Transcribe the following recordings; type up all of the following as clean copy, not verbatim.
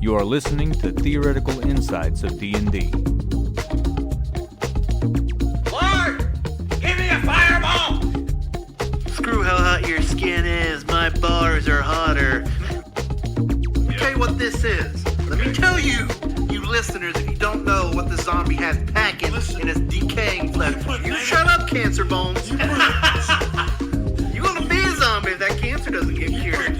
You are listening to Theoretical Insights of D&D. Lord, give me a fireball! Screw how hot your skin is, my bars are hotter. Let me tell you what this is. Let me tell you, you listeners, if you don't know what the zombie has packing in his decaying flesh. You shut up, cancer bones. You gonna be a zombie if that cancer doesn't get cured.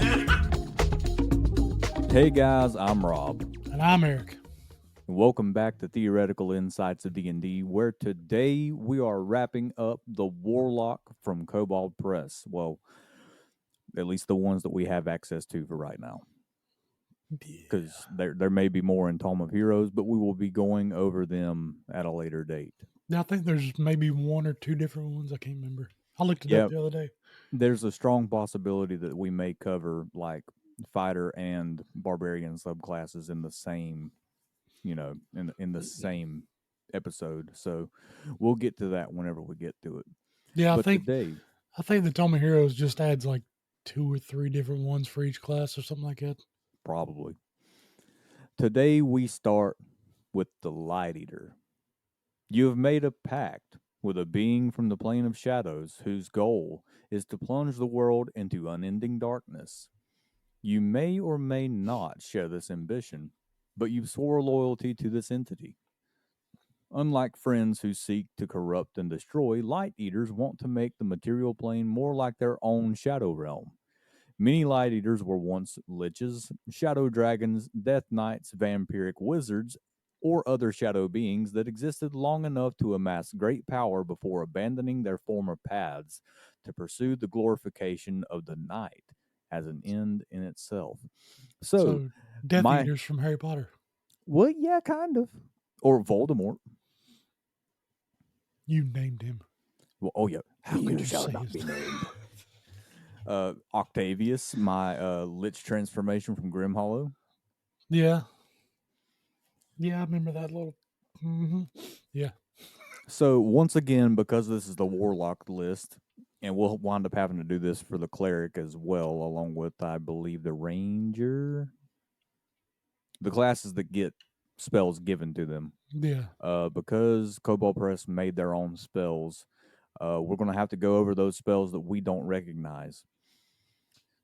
Hey guys, I'm Rob. And I'm Eric. Welcome back to Theoretical Insights of D&D, where today we are wrapping up the Warlock from Kobold Press. Well, at least the ones that we have access to for right now. Because there may be more in Tome of Heroes, but we will be going over them at a later date. Now, I think there's maybe one or two different ones. I can't remember. I looked it up the other day. There's a strong possibility that we may cover like fighter and barbarian subclasses in the same, in the same episode. So we'll get to that whenever we get to it. Yeah, but I think the Tome of Heroes just adds like 2 or 3 different ones for each class or something like that. Probably. Today we start with the Light Eater. You have made a pact with a being from the plane of shadows whose goal is to plunge the world into unending darkness. You may or may not share this ambition, but you swore loyalty to this entity. Unlike friends who seek to corrupt and destroy, Light Eaters want to make the material plane more like their own shadow realm. Many Light Eaters were once liches, shadow dragons, death knights, vampiric wizards, or other shadow beings that existed long enough to amass great power before abandoning their former paths to pursue the glorification of the night as an end in itself. So Death Eaters from Harry Potter. Well, yeah, kind of. Or Voldemort. You named him. Well, oh, yeah. How could you shall say not his be name? named? Octavius, my Lich transformation from Grimhollow. Yeah. Yeah, I remember that little... Mm-hmm. Yeah. So, once again, because this is the Warlock list, and we'll wind up having to do this for the Cleric as well, along with, I believe, the Ranger. The classes that get spells given to them. Yeah. Because Kobold Press made their own spells, we're going to have to go over those spells that we don't recognize.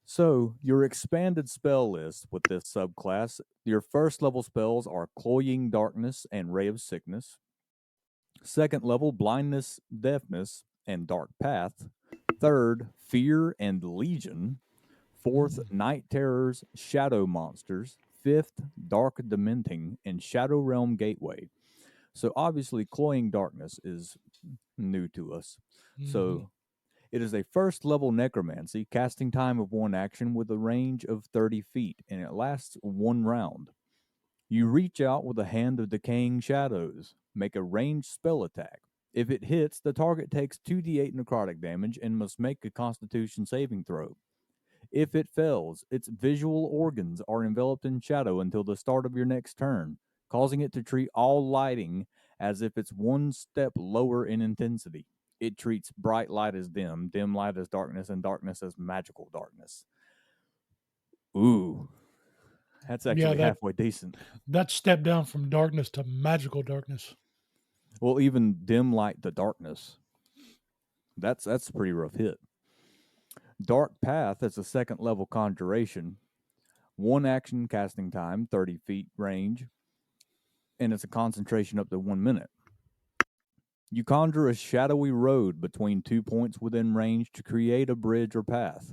So, your expanded spell list with this subclass, your first level spells are Cloying Darkness and Ray of Sickness. Second level, Blindness, Deafness, and Dark Path. Third, Fear and Legion. Fourth, Night Terrors, Shadow Monsters. Fifth, Dark Dementing, and Shadow Realm Gateway. So obviously, Cloying Darkness is new to us. Mm-hmm. So it is a first level necromancy, casting time of 1 action with a range of 30 feet, and it lasts 1 round. You reach out with a hand of decaying shadows. Make a ranged spell attack. If it hits, the target takes 2d8 necrotic damage and must make a Constitution saving throw. If it fails, its visual organs are enveloped in shadow until the start of your next turn, causing it to treat all lighting as if it's 1 step lower in intensity. It treats bright light as dim, dim light as darkness, and darkness as magical darkness. Ooh. That's actually halfway decent. That step down from darkness to magical darkness. Well, even dim light to darkness. That's a pretty rough hit. Dark Path is a second level conjuration. 1 action casting time, 30 feet range, and it's a concentration up to 1 minute. You conjure a shadowy road between 2 points within range to create a bridge or path.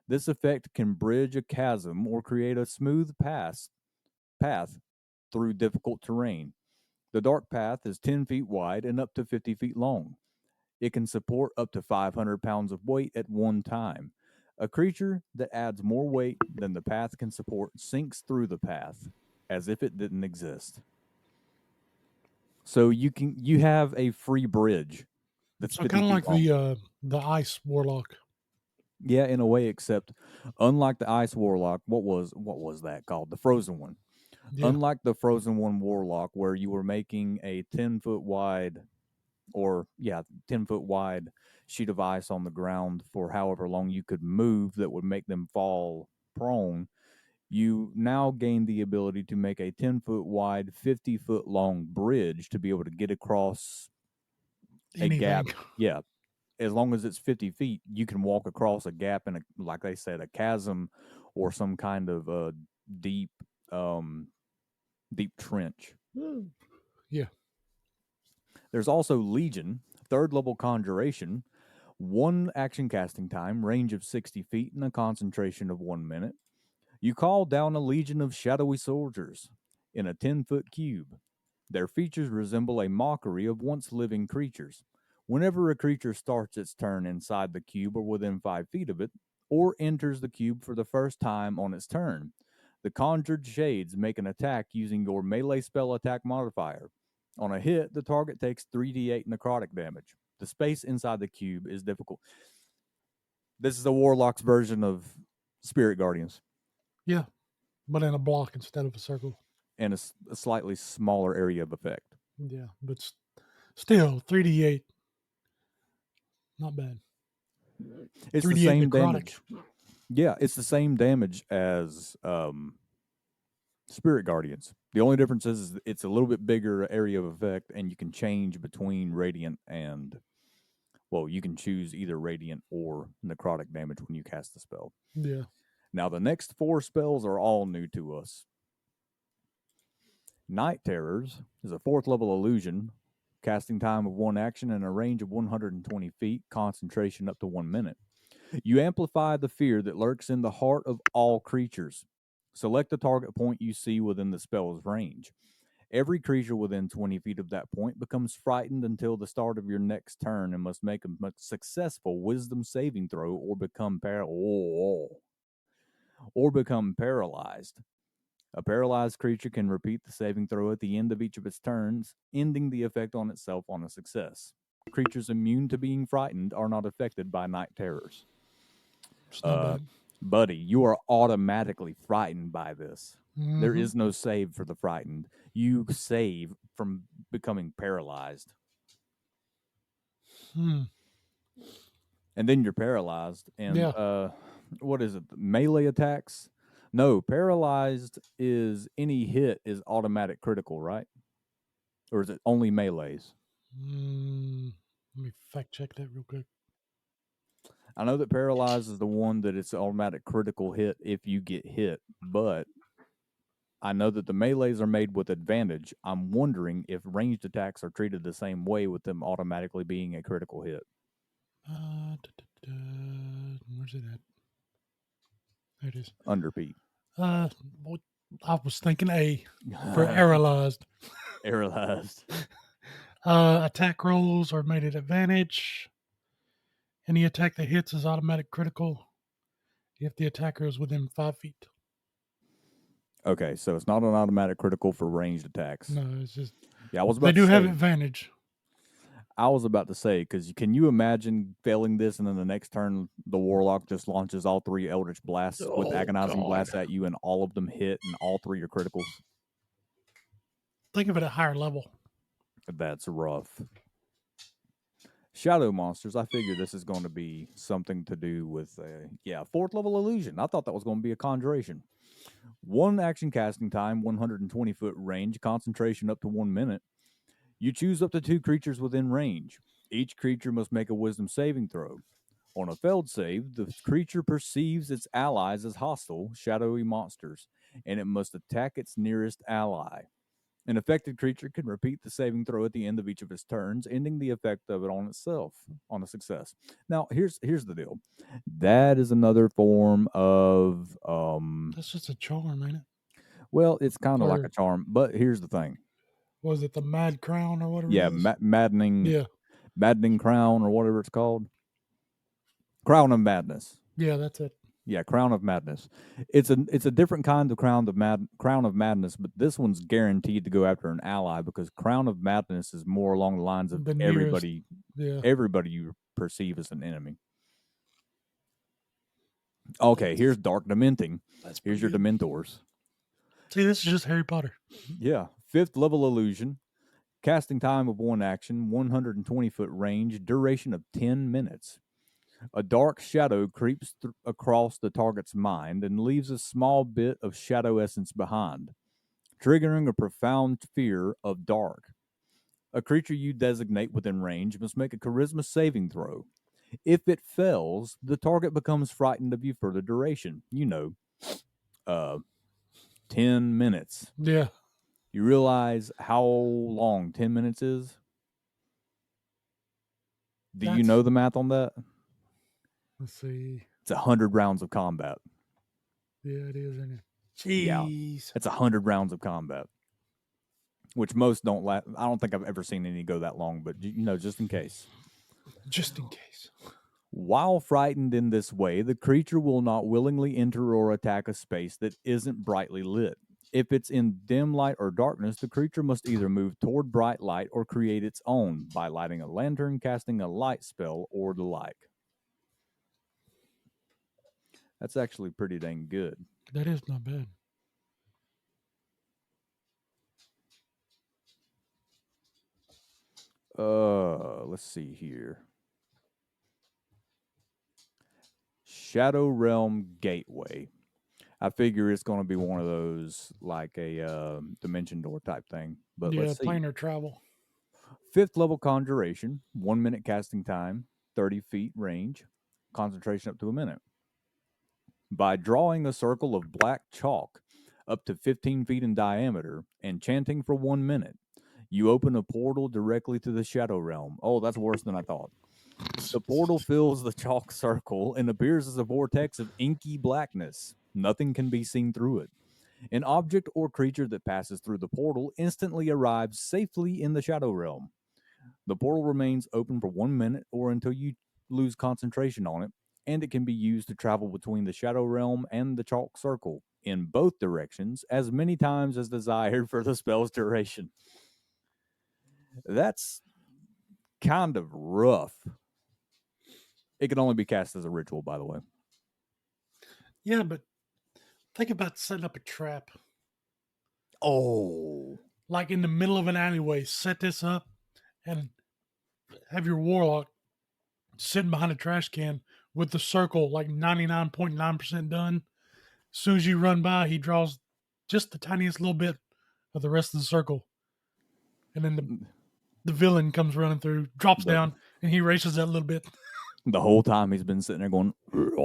This effect can bridge a chasm or create a smooth path through difficult terrain. The Dark Path is 10 feet wide and up to 50 feet long. It can support up to 500 pounds of weight at one time. A creature that adds more weight than the path can support sinks through the path as if it didn't exist. So you have a free bridge. That's so kind of like the Ice Warlock. Yeah, in a way, except unlike the Ice Warlock, what was that called? The Frozen one. Yeah. Unlike the Frozen one Warlock, where you were making a 10-foot wide, 10-foot wide sheet of ice on the ground for however long you could move that would make them fall prone. You now gain the ability to make a 10-foot wide, 50-foot long bridge to be able to get across a gap. Anything. Yeah, as long as it's 50 feet, you can walk across a gap in a, like they said, a chasm or some kind of deep, deep trench. Yeah. There's also Legion, 3rd level conjuration, 1 action casting time, range of 60 feet, and a concentration of 1 minute. You call down a legion of shadowy soldiers in a 10-foot cube. Their features resemble a mockery of once living creatures. Whenever a creature starts its turn inside the cube or within 5 feet of it, or enters the cube for the first time on its turn, the conjured shades make an attack using your melee spell attack modifier. On a hit, the target takes 3d8 necrotic damage. The space inside the cube is difficult. This is a Warlock's version of Spirit Guardians. Yeah. But in a block instead of a circle. And a slightly smaller area of effect. Yeah. But still, 3d8. Not bad. It's the 3d8 same necrotic. damage. Yeah, it's the same damage as Spirit Guardians. The only difference is it's a little bit bigger area of effect, and you can change between Radiant and, well, you can choose either Radiant or Necrotic damage when you cast the spell. Yeah. Now, the next 4 spells are all new to us. Night Terrors is a 4th level illusion, casting time of 1 action and a range of 120 feet, concentration up to 1 minute. You amplify the fear that lurks in the heart of all creatures. Select the target point you see within the spell's range. Every creature within 20 feet of that point becomes frightened until the start of your next turn and must make a successful wisdom saving throw or become paralyzed. A paralyzed creature can repeat the saving throw at the end of each of its turns, ending the effect on itself on a success. Creatures immune to being frightened are not affected by night terrors. It's not bad. Buddy, you are automatically frightened by this. Mm-hmm. There is no save for the frightened. You save from becoming paralyzed. And then you're paralyzed. And what is it? Melee attacks? No, paralyzed is any hit is automatic critical, right? Or is it only melees? Let me fact check that real quick. I know that paralyzed is the one that it's automatic critical hit if you get hit, but I know that the melees are made with advantage. I'm wondering if ranged attacks are treated the same way with them automatically being a critical hit. Where's it at? There it is. Under Pete. I was thinking A for paralyzed. Paralyzed. Attack rolls are made at advantage. Any attack that hits is automatic critical if the attacker is within 5 feet. Okay, so it's not an automatic critical for ranged attacks. No, it's just they do have advantage. I was about to say, because can you imagine failing this and then the next turn the Warlock just launches all 3 Eldritch Blasts with Agonizing Blasts at you and all of them hit and all 3 are criticals? Think of it at higher level. That's rough. Shadow monsters, I figured this is going to be something to do with a 4th level illusion. I thought that was going to be a conjuration. 1 action casting time, 120 foot range, concentration up to 1 minute. You choose up to 2 creatures within range. Each creature must make a wisdom saving throw. On a failed save, the creature perceives its allies as hostile, shadowy monsters, and it must attack its nearest ally. An affected creature can repeat the saving throw at the end of each of its turns, ending the effect of it on itself on a success. Now, here's the deal. That is another form of That's just a charm, ain't it? Well, it's kind of like a charm, but here's the thing. Was it the Mad Crown or whatever? Yeah, it is? maddening crown or whatever it's called. Crown of Madness. Yeah, that's it. Yeah, Crown of Madness. It's a different kind of Crown of Madness, but this one's guaranteed to go after an ally because Crown of Madness is more along the lines of everybody you perceive as an enemy. Okay, here's Dark Dementing. Here's your Dementors. See, this is just Harry Potter. Yeah, 5th level illusion. Casting time of 1 action, 120 foot range, duration of 10 minutes. A dark shadow creeps across the target's mind and leaves a small bit of shadow essence behind, triggering a profound fear of dark. A creature you designate within range must make a charisma saving throw. If it fails, the target becomes frightened of you for the duration. 10 minutes. Yeah. You realize how long 10 minutes is? Do you know the math on that? Let's see. It's 100 rounds of combat. Yeah, it is, isn't it? Yeah. Jeez. It's 100 rounds of combat, which most don't last. I don't think I've ever seen any go that long, but just in case. Just in case. While frightened in this way, the creature will not willingly enter or attack a space that isn't brightly lit. If it's in dim light or darkness, the creature must either move toward bright light or create its own by lighting a lantern, casting a light spell, or the like. That's actually pretty dang good. That is not bad. Let's see here. Shadow Realm Gateway. I figure it's going to be one of those like a dimension door type thing. But yeah, let's see. planar travel. 5th level conjuration, 1 minute casting time, 30 feet range, concentration up to a minute. By drawing a circle of black chalk up to 15 feet in diameter and chanting for 1 minute, you open a portal directly to the Shadow Realm. Oh, that's worse than I thought. The portal fills the chalk circle and appears as a vortex of inky blackness. Nothing can be seen through it. An object or creature that passes through the portal instantly arrives safely in the Shadow Realm. The portal remains open for 1 minute or until you lose concentration on it, and it can be used to travel between the Shadow Realm and the chalk circle in both directions as many times as desired for the spell's duration. That's kind of rough. It can only be cast as a ritual, by the way. Yeah, but think about setting up a trap. Oh. Like in the middle of an alleyway, set this up and have your warlock sitting behind a trash can with the circle like 99.9% done. As soon as you run by, he draws just the tiniest little bit of the rest of the circle. And then the villain comes running through, drops down, and he erases that little bit. The whole time he's been sitting there going, and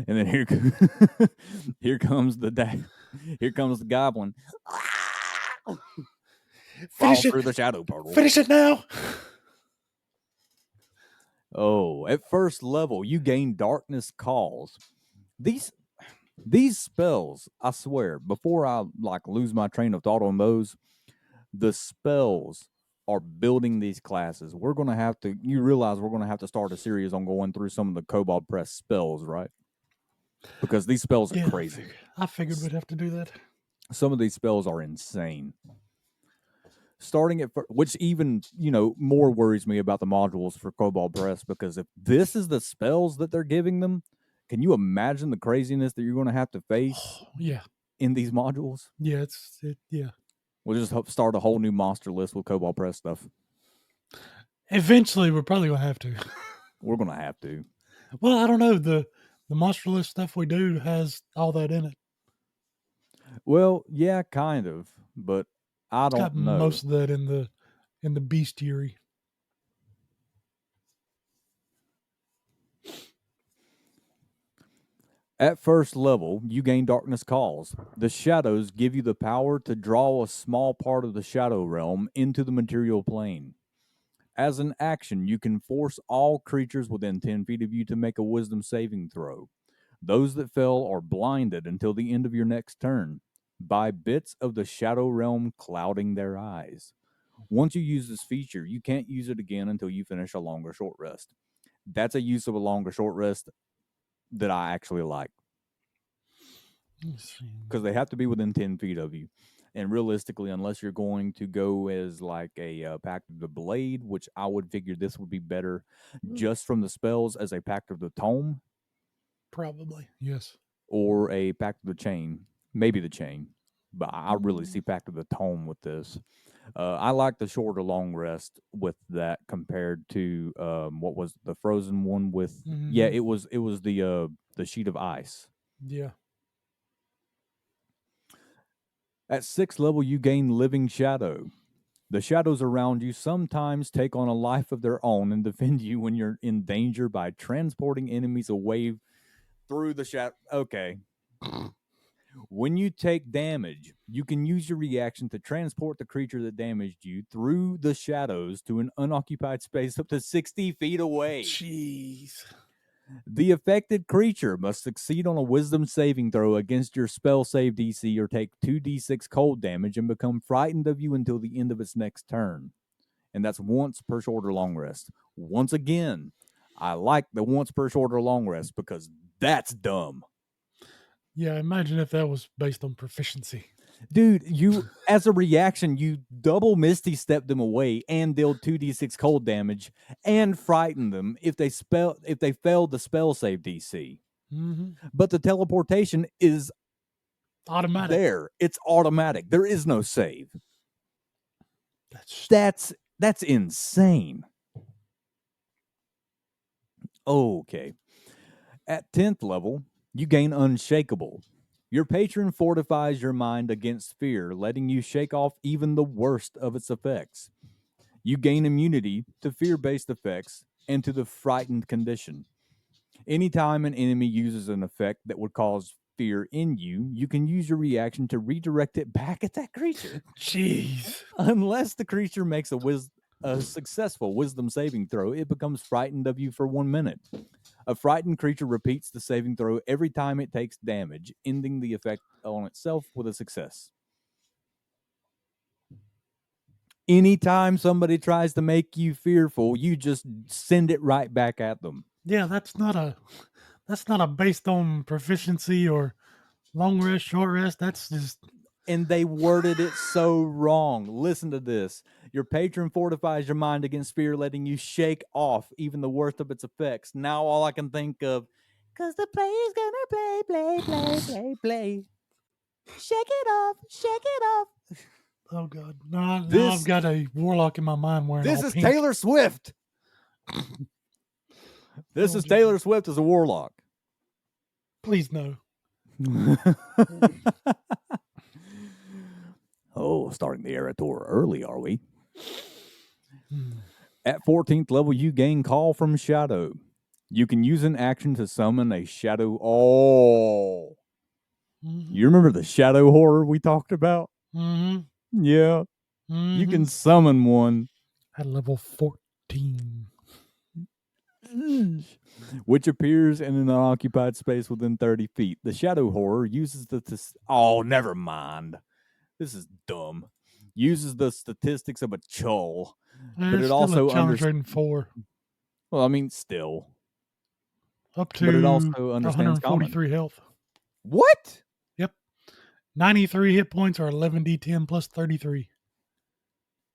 then here comes the goblin. Finish Fall it through the shadow portal. Finish it now. Oh, at first level, you gain darkness calls. These spells, I swear, before I lose my train of thought on those, the spells are building these classes. You realize we're going to have to start a series on going through some of the Kobold Press spells, right? Because these spells are crazy. I figured we'd have to do that. Some of these spells are insane. Starting at which even, more worries me about the modules for Kobold Press, because if this is the spells that they're giving them, can you imagine the craziness that you're going to have to face in these modules? Yeah, We'll just start a whole new monster list with Kobold Press stuff. Eventually, we're probably going to have to. We're going to have to. Well, I don't know. The monster list stuff we do has all that in it. Well, yeah, kind of, but I don't know. Most of that in the bestiary. At first level, you gain darkness calls. The shadows give you the power to draw a small part of the shadow realm into the material plane. As an action, you can force all creatures within 10 feet of you to make a wisdom saving throw. Those that fail are blinded until the end of your next turn by bits of the shadow realm clouding their eyes. Once you use this feature, you can't use it again until you finish a long or short rest. That's a use of a long or short rest that I actually like. Because they have to be within 10 feet of you. And realistically, unless you're going to go as like a Pact of the Blade, which I would figure this would be better just from the spells as a Pact of the Tome. Probably, yes. Or a Pact of the Chain. Maybe the Chain. but I really see back to the tone with this. I like the short or long rest with that compared to what was the frozen one with. Yeah, it was the sheet of ice. Yeah. At 6th level, you gain Living Shadow. The shadows around you sometimes take on a life of their own and defend you when you're in danger by transporting enemies away through the shadow. Okay. When you take damage, you can use your reaction to transport the creature that damaged you through the shadows to an unoccupied space up to 60 feet away. Jeez. The affected creature must succeed on a wisdom saving throw against your spell save DC or take 2d6 cold damage and become frightened of you until the end of its next turn. And that's once per short or long rest. Once again, I like the once per short or long rest because that's dumb. Yeah, imagine if that was based on proficiency. Dude, you as a reaction, you double Misty Step them away and deal 2d6 cold damage and frighten them if they failed the spell save DC. But the teleportation is Automatic. there. It's automatic. There is no save. That's insane. Okay. At 10th level, you gain Unshakable. Your patron fortifies your mind against fear, letting you shake off even the worst of its effects. You gain immunity to fear-based effects and to the frightened condition. Anytime an enemy uses an effect that would cause fear in you, you can use your reaction to redirect it back at that creature. Jeez. Unless the creature makes a successful wisdom saving throw, it becomes frightened of you for 1 minute. A frightened creature repeats the saving throw every time it takes damage, ending the effect on itself with a success. Anytime somebody tries to make you fearful, you just send it right back at them. Yeah, that's not a based on proficiency or long rest, short rest. That's just. And they worded it so wrong. Listen to this. Your patron fortifies your mind against fear, letting you shake off even the worst of its effects. Now all I can think of, because the player's gonna play. Shake it off. Oh God! Now I've got a warlock in my mind wearing This all is pink. Taylor Swift. This is Taylor Swift as a warlock. Please no. Oh, starting the era tour early, are we? At 14th level, you gain Call from Shadow. You can use an action to summon a shadow. Oh. You remember the shadow horror we talked about? Yeah. You can summon one. At level 14. Which appears in an unoccupied space within 30 feet. The shadow horror uses oh, never mind. This is dumb. Uses the statistics of a Chull. But it also understands 4. Well, I mean, still. Up to but it also understands 143 health. What? Yep. 93 hit points are 11d10 plus 33.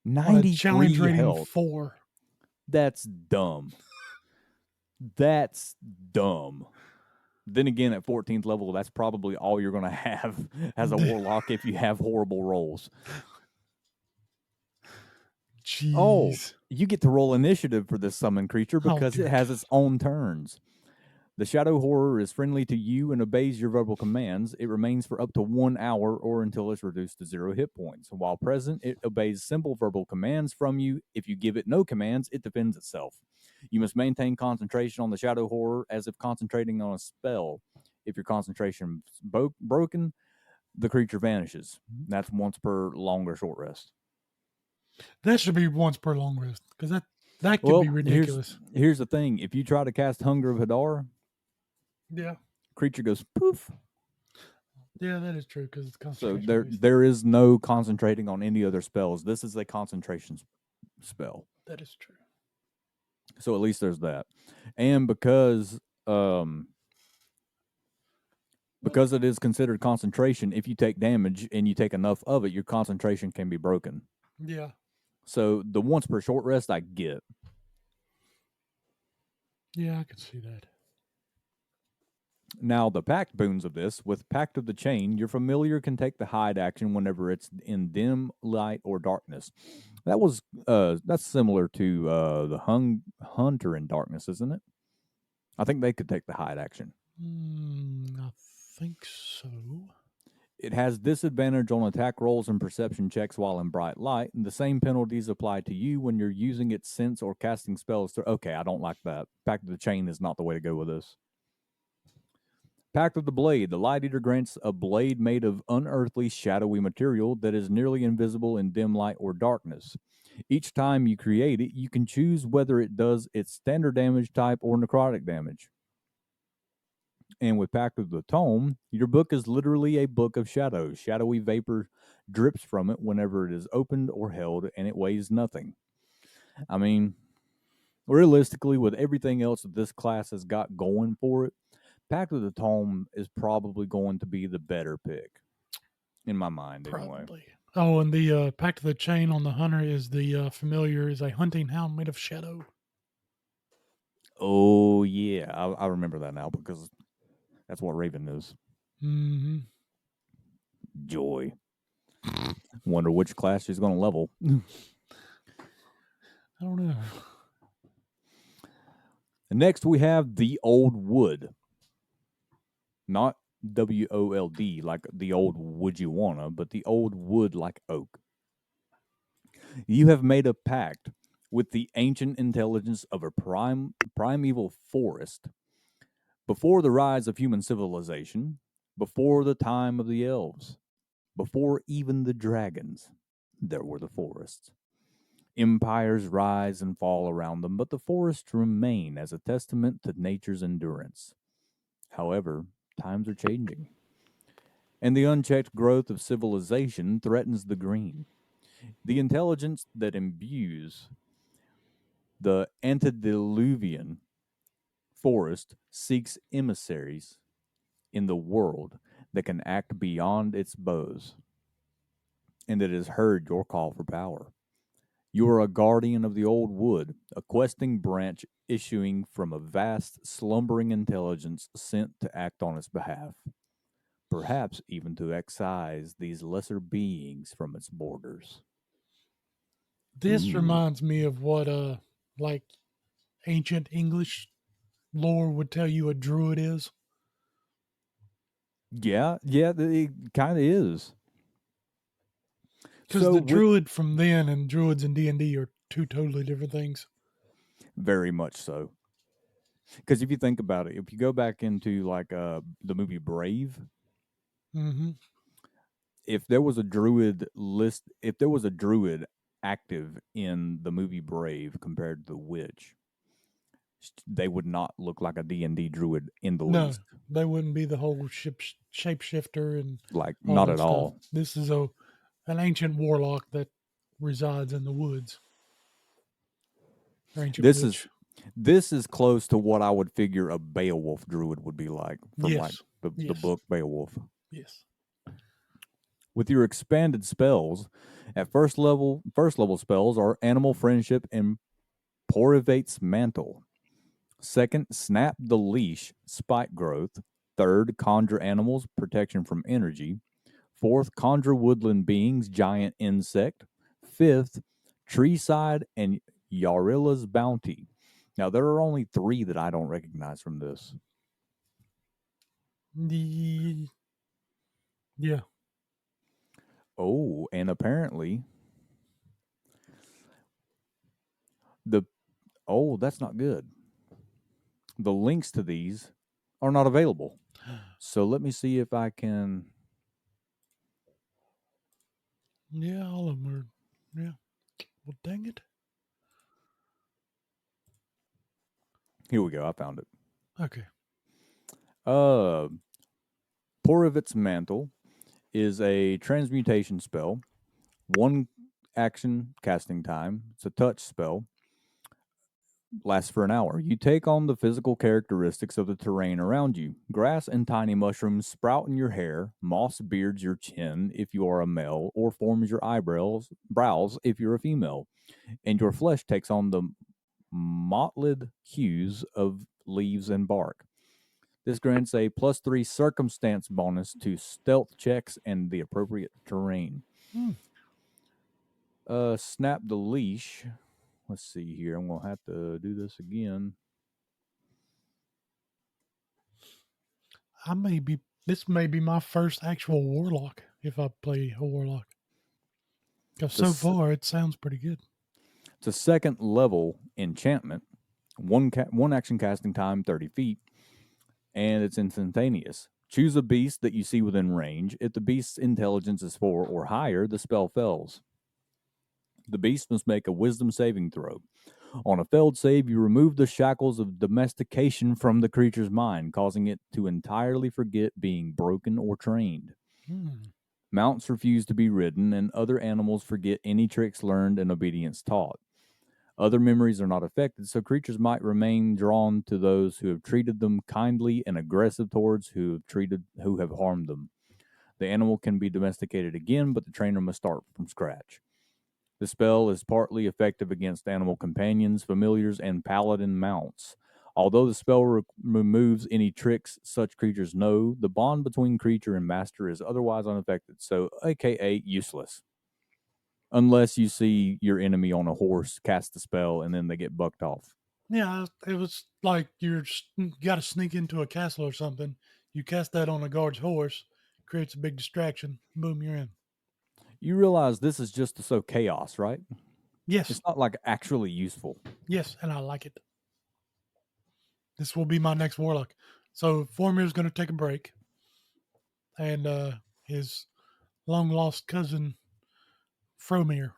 93 challenge rating health. 4. That's dumb. That's dumb. Then again, at 14th level, that's probably all you're going to have as a warlock if you have horrible rolls. Jeez. Oh, you get to roll initiative for this summon creature because it has its own turns. The shadow horror is friendly to you and obeys your verbal commands. It remains for up to 1 hour or until it's reduced to 0 hit points. While present, it obeys simple verbal commands from you. If you give it no commands, it defends itself. You must maintain concentration on the shadow horror as if concentrating on a spell. If your concentration is broken, the creature vanishes. That's once per long or short rest. That should be once per long rest, because that could be ridiculous. Here's the thing. If you try to cast Hunger of Hadar, yeah, creature goes poof. Yeah, that is true, because it's concentration. So there is no concentrating on any other spells. This is a concentration spell. That is true. So at least there's that. And because it is considered concentration, if you take damage and you take enough of it, your concentration can be broken. Yeah. So the once per short rest, I get. Yeah, I can see that. Now, the pact boons of this, with Pact of the Chain, your familiar can take the hide action whenever it's in dim light or darkness. That's similar to the Hunter in Darkness, isn't it? I think they could take the hide action. I think so. It has disadvantage on attack rolls and perception checks while in bright light, and the same penalties apply to you when you're using its sense or casting spells. Okay, I don't like that. Pact of the Chain is not the way to go with this. Pact of the Blade. The Light Eater grants a blade made of unearthly, shadowy material that is nearly invisible in dim light or darkness. Each time you create it, you can choose whether it does its standard damage type or necrotic damage. And with Pact of the Tome, your book is literally a book of shadows. Shadowy vapor drips from it whenever it is opened or held, and it weighs nothing. I mean, realistically, with everything else that this class has got going for it, Pact of the Tome is probably going to be the better pick, in my mind, anyway. Probably. Oh, and the Pact of the Chain on the Hunter is the familiar is a hunting hound made of shadow. Oh, yeah. I remember that now because that's what Raven is. Mm-hmm. Joy. Wonder which class she's going to level. I don't know. Next, we have the Old Wood. Not WOLD, like the old would you wanna, but the old wood like oak. You have made a pact with the ancient intelligence of a primeval forest before the rise of human civilization, before the time of the elves, before even the dragons. There were the forests. Empires rise and fall around them, but the forests remain as a testament to nature's endurance. However, times are changing, and the unchecked growth of civilization threatens the green. The intelligence that imbues the antediluvian forest seeks emissaries in the world that can act beyond its bows, and it has heard your call for power. You are a guardian of the old wood, a questing branch issuing from a vast, slumbering intelligence sent to act on its behalf, perhaps even to excise these lesser beings from its borders. This Ooh. reminds me of what like ancient English lore would tell you a druid is. Yeah, it kind of is. Because So the with druid from then and druids in D&D are two totally different things. very much so. Because if you think about it, if you go back into like the movie Brave, Mm-hmm. if there was a druid active in the movie Brave compared to the witch, they would not look like a D&D druid in the No, least. they wouldn't be the whole shapeshifter and Like all not that at stuff. all. This is an ancient warlock that resides in the woods. Or ancient witch. This is close to what I would figure a Beowulf druid would be like from like Yes. the Yes. book Beowulf. Yes. With your expanded spells, at first level spells are Animal Friendship and Porivate's Mantle. Second, Snap the Leash, Spike Growth. Third, Conjure Animals, Protection from Energy. Fourth, Conjure Woodland Beings, Giant Insect. Fifth, Treeside and Yarilla's Bounty. Now, there are only 3 that I don't recognize from this. Yeah. Oh, and apparently that's not good. The links to these are not available. So let me see if I can. Yeah, all of them are. Yeah. Well, dang it. Here we go. I found it. Okay. Porivate's Mantle is a transmutation spell. 1 action casting time. It's a touch spell. Lasts for an hour. You take on the physical characteristics of the terrain around you. Grass and tiny mushrooms sprout in your hair. Moss beards your chin if you are a male, or forms your brows if you're a female. And your flesh takes on the mottled hues of leaves and bark. This grants a +3 circumstance bonus to stealth checks and the appropriate terrain. Snap the leash. Let's see here. I'm going to have to do this again. This may be my first actual warlock if I play a warlock. Because so far it sounds pretty good. It's a second level enchantment. One action casting time, 30 feet, and it's instantaneous. Choose a beast that you see within range. If the beast's intelligence is 4 or higher, the spell fails. The beast must make a wisdom saving throw. On a failed save, you remove the shackles of domestication from the creature's mind, causing it to entirely forget being broken or trained. Mounts refuse to be ridden, and other animals forget any tricks learned and obedience taught. Other memories are not affected, so creatures might remain drawn to those who have treated them kindly and aggressive towards who have harmed them. The animal can be domesticated again, but the trainer must start from scratch. The spell is partly effective against animal companions, familiars, and paladin mounts. Although the spell removes any tricks such creatures know, the bond between creature and master is otherwise unaffected, so aka useless. Unless you see your enemy on a horse cast the spell and then they get bucked off. Yeah, it was like you got to sneak into a castle or something. You cast that on a guard's horse, creates a big distraction. Boom, you're in. You realize this is just to sow chaos, right? Yes. It's not like actually useful. Yes, and I like it. This will be my next warlock. So Formir's going to take a break, and his long lost cousin Fromir.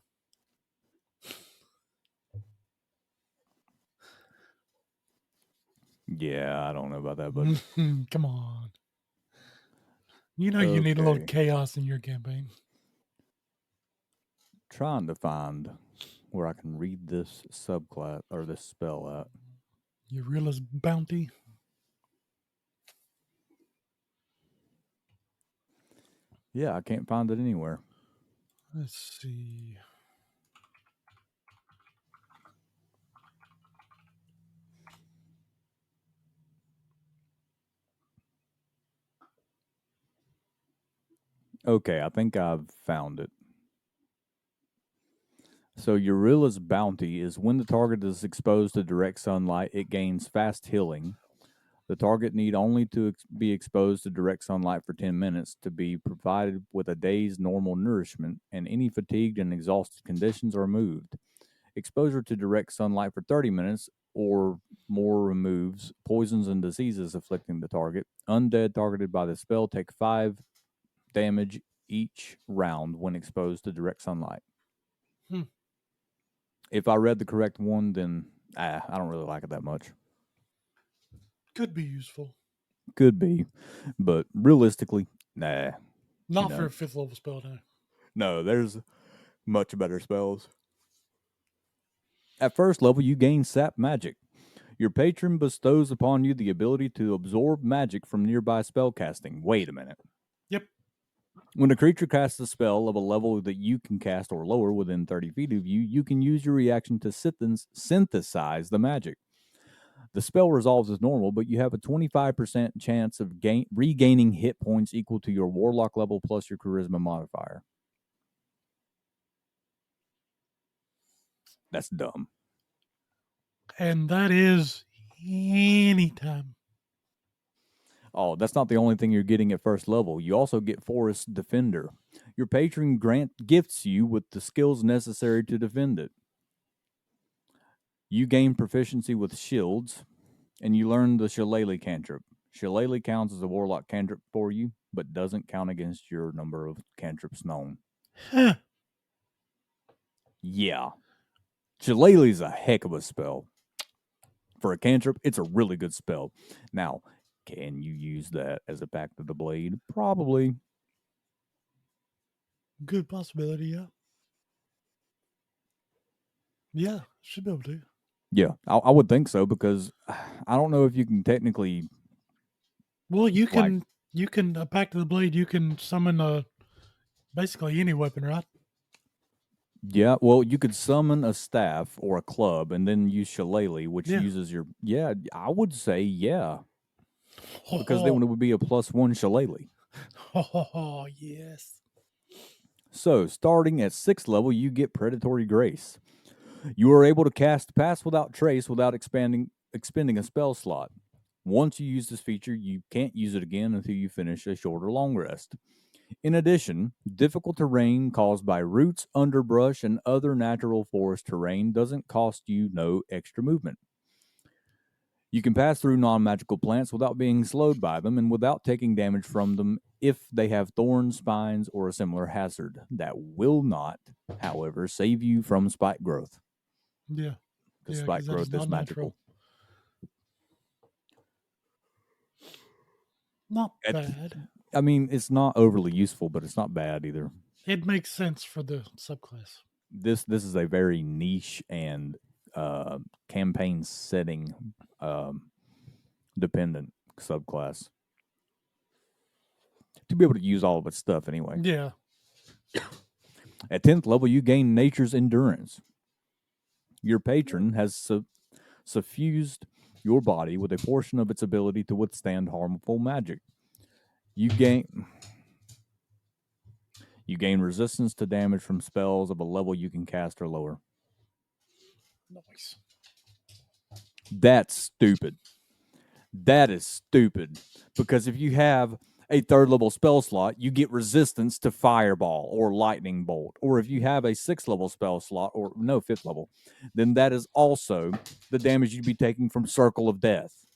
Yeah, I don't know about that, but Come on. You know you need a little chaos in your campaign. Trying to find where I can read this subclass or this spell at. Urila's bounty. Yeah, I can't find it anywhere. Let's see. Okay, I think I've found it. So Urila's bounty is when the target is exposed to direct sunlight, it gains fast healing. The target need only to be exposed to direct sunlight for 10 minutes to be provided with a day's normal nourishment, and any fatigued and exhausted conditions are removed. Exposure to direct sunlight for 30 minutes or more removes poisons and diseases afflicting the target. Undead targeted by the spell take 5 damage each round when exposed to direct sunlight. If I read the correct one, then I don't really like it that much. Could be useful. Could be, but realistically, nah. Not for a 5th level spell, no. No, there's much better spells. At first level, you gain sap magic. Your patron bestows upon you the ability to absorb magic from nearby spellcasting. Wait a minute. Yep. When a creature casts a spell of a level that you can cast or lower within 30 feet of you, you can use your reaction to synthesize the magic. The spell resolves as normal, but you have a 25% chance of regaining hit points equal to your warlock level plus your charisma modifier. That's dumb. And that is anytime. Oh, that's not the only thing you're getting at first level. You also get Forest Defender. Your patron gifts you with the skills necessary to defend it. You gain proficiency with shields, and you learn the Shillelagh cantrip. Shillelagh counts as a warlock cantrip for you, but doesn't count against your number of cantrips known. Huh. Yeah. Shillelagh is a heck of a spell. For a cantrip, it's a really good spell. Now, can you use that as a Pact of the Blade? Probably. Good possibility, yeah. Yeah, should be able to. Yeah, I would think so, because I don't know if you can technically... Well, you can a Pact of the Blade, you can summon basically any weapon, right? Yeah, well, you could summon a staff or a club and then use Shillelagh, which uses your... Yeah, I would say yeah. because then it would be a +1 shillelagh. Oh, yes. So, starting at 6th level, you get Predatory Grace. You are able to cast Pass Without Trace without expending a spell slot. Once you use this feature, you can't use it again until you finish a short or long rest. In addition, difficult terrain caused by roots, underbrush, and other natural forest terrain doesn't cost you no extra movement. You can pass through non-magical plants without being slowed by them and without taking damage from them if they have thorns, spines, or a similar hazard. That will not, however, save you from spike growth. Yeah. Because Yeah, spike 'cause that growth is is not magical. Not bad. I mean, it's not overly useful, but it's not bad either. It makes sense for the subclass. This is a very niche and campaign setting dependent subclass to be able to use all of its stuff anyway. Yeah. At 10th level, you gain Nature's Endurance. Your patron has suffused your body with a portion of its ability to withstand harmful magic. You gain resistance to damage from spells of a level you can cast or lower. Nice. That's stupid. That is stupid. Because if you have a 3rd level spell slot, you get resistance to Fireball or Lightning Bolt. Or if you have a 6th level spell slot, or no, 5th level, then that is also the damage you'd be taking from Circle of Death,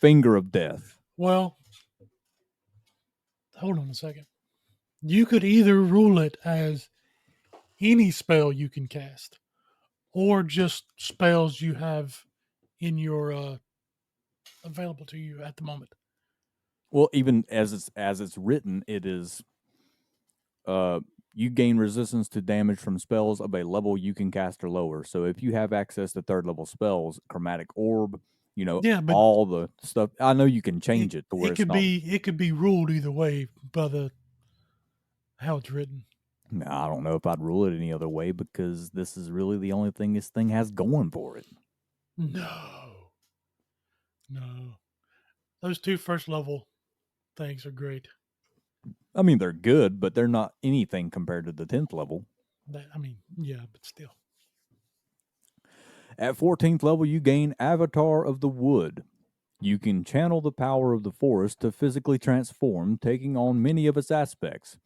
Finger of Death. Well, hold on a second. You could either rule it as any spell you can cast, or just spells you have in your available to you at the moment. Well, even as it's written, it is you gain resistance to damage from spells of a level you can cast or lower. So if you have access to 3rd level spells, Chromatic Orb, Yeah, but all the stuff. I know you can change it to where it's not. It could be ruled either way by how it's written. No, I don't know if I'd rule it any other way because this is really the only thing this thing has going for it. No. Those 2 first level things are great. I mean, they're good, but they're not anything compared to the 10th level. Yeah, but still. At 14th level, you gain Avatar of the Wood. You can channel the power of the forest to physically transform, taking on many of its aspects.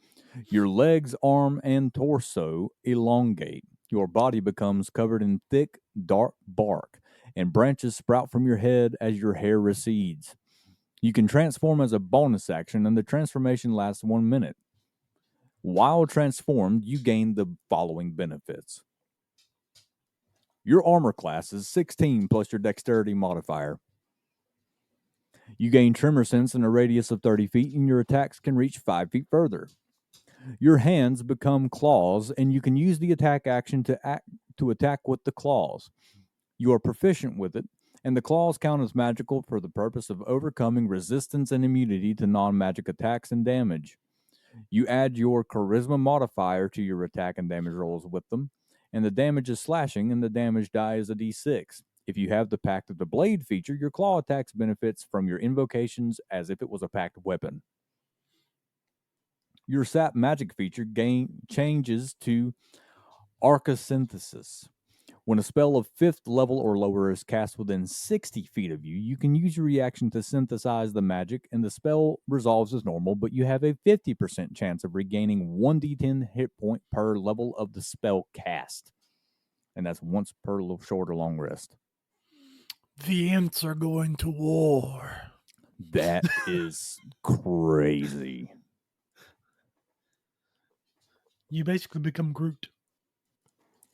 Your legs, arm, and torso elongate. Your body becomes covered in thick, dark bark, and branches sprout from your head as your hair recedes. You can transform as a bonus action, and the transformation lasts 1 minute. While transformed, you gain the following benefits. Your armor class is 16 plus your dexterity modifier. You gain tremor sense in a radius of 30 feet, and your attacks can reach 5 feet further. Your hands become claws, and you can use the attack action to attack with the claws. You are proficient with it, and the claws count as magical for the purpose of overcoming resistance and immunity to non-magic attacks and damage. You add your charisma modifier to your attack and damage rolls with them, and the damage is slashing, and the damage die is a d6. If you have the Pact of the Blade feature, your claw attacks benefits from your invocations as if it was a packed weapon. Your sap magic feature changes to Arcasynthesis. When a spell of 5th level or lower is cast within 60 feet of you, you can use your reaction to synthesize the magic, and the spell resolves as normal, but you have a 50% chance of regaining 1d10 hit point per level of the spell cast. And that's once per short or long rest. The Ents are going to war. That is crazy. You basically become Groot.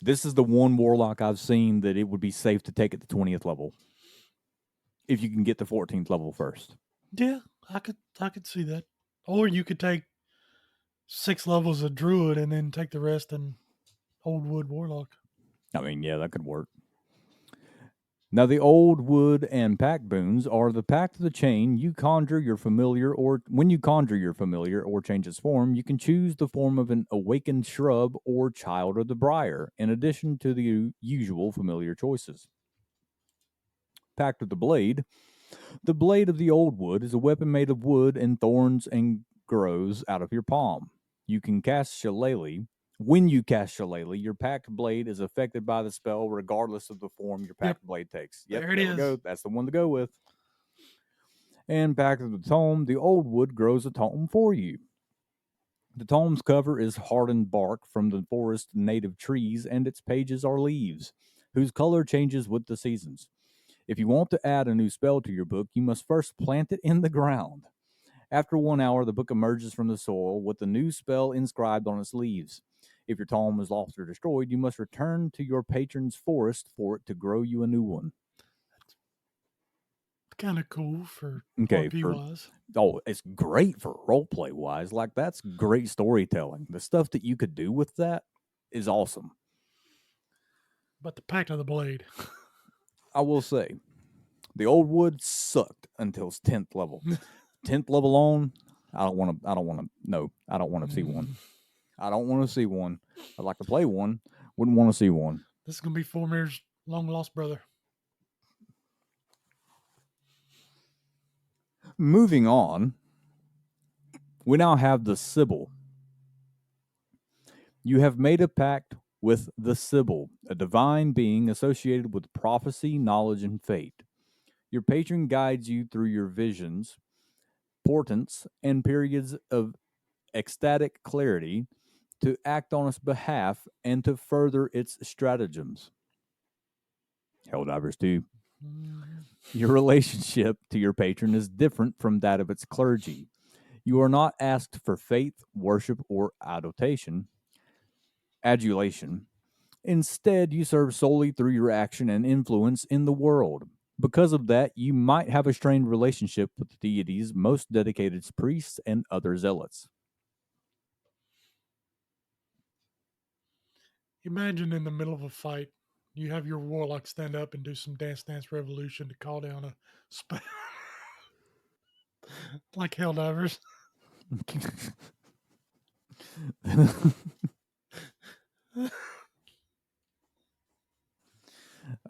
This is the one Warlock I've seen that it would be safe to take at the 20th level. If you can get the 14th level first. Yeah, I could see that. Or you could take 6 levels of Druid and then take the rest in Old Wood Warlock. I mean, yeah, that could work. Now, the Old Wood and Pact boons are the Pact of the Chain. You conjure your familiar, or when you conjure your familiar or change its form, you can choose the form of an awakened shrub or child of the briar, in addition to the usual familiar choices. Pact of the Blade The blade of the old wood is a weapon made of wood and thorns and grows out of your palm. You can cast Shillelagh. When you cast Shillelagh, your packed blade is affected by the spell regardless of the form your packed blade takes. Yep, There it we is. go. That's the one to go with. And back of the tome, the old wood grows a tome for you. The tome's cover is hardened bark from the forest native trees, and its pages are leaves, whose color changes with the seasons. If you want to add a new spell to your book, you must first plant it in the ground. After 1 hour, the book emerges from the soil with the new spell inscribed on its leaves. If your tome is lost or destroyed, you must return to your patron's forest for it to grow you a new one. Kind of cool for Okay, RP wise. It's great for roleplay wise. Like, that's great storytelling. The stuff that you could do with that is awesome. But the Pact of the Blade. I will say, the old wood sucked until its 10th level. 10th level on, I don't want to see one. I don't want to see one. I'd like to play one. Wouldn't want to see one. This is going to be Formir's long lost brother. Moving on, we now have the Sybil. You have made a pact with the Sybil, a divine being associated with prophecy, knowledge, and fate. Your patron guides you through your visions, portents, and periods of ecstatic clarity to act on its behalf and to further its stratagems. Helldivers 2. Your relationship to your patron is different from that of its clergy. You are not asked for faith, worship, or adulation. Instead, you serve solely through your action and influence in the world. Because of that, you might have a strained relationship with the deity's most dedicated priests and other zealots. Imagine in the middle of a fight, you have your warlock stand up and do some Dance Dance Revolution to call down a spell. Like Helldivers.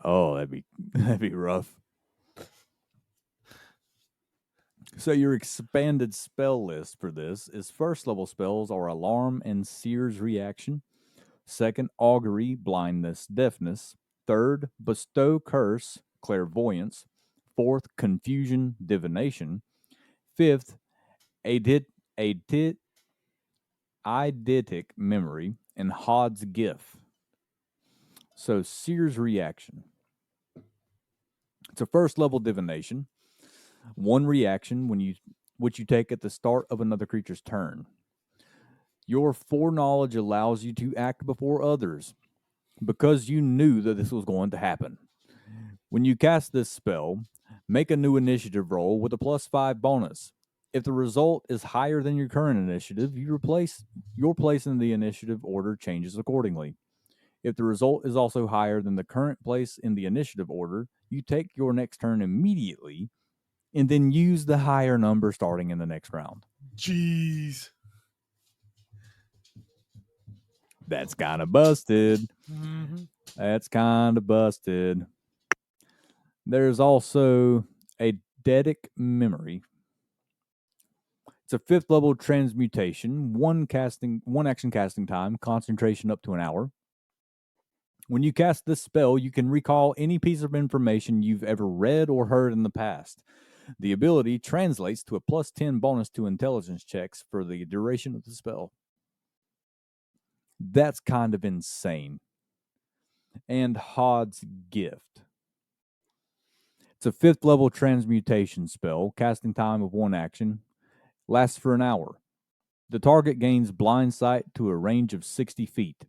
Oh, that'd be rough. So your expanded spell list for this is first level spells are Alarm and Seer's Reaction. Second, Augury, Blindness, Deafness. Third, Bestow, Curse, Clairvoyance. Fourth, Confusion, Divination. Fifth, Eidetic Memory. And Hod's Gift. So Seer's Reaction. It's a first level divination. One reaction which you take at the start of another creature's turn. Your foreknowledge allows you to act before others because you knew that this was going to happen. When you cast this spell, make a new initiative roll with a +5 bonus. If the result is higher than your current initiative, your place in the initiative order changes accordingly. If the result is also higher than the current place in the initiative order, you take your next turn immediately and then use the higher number starting in the next round. Jeez. That's kind of busted. Mm-hmm. That's kind of busted. There's also Eidetic Memory. It's a 5th level transmutation, one action casting time, concentration up to an hour. When you cast this spell, you can recall any piece of information you've ever read or heard in the past. The ability translates to a +10 bonus to intelligence checks for the duration of the spell. That's kind of insane. And Hod's Gift. It's a 5th level transmutation spell, casting time of 1 action, lasts for an hour. The target gains blind sight to a range of 60 feet.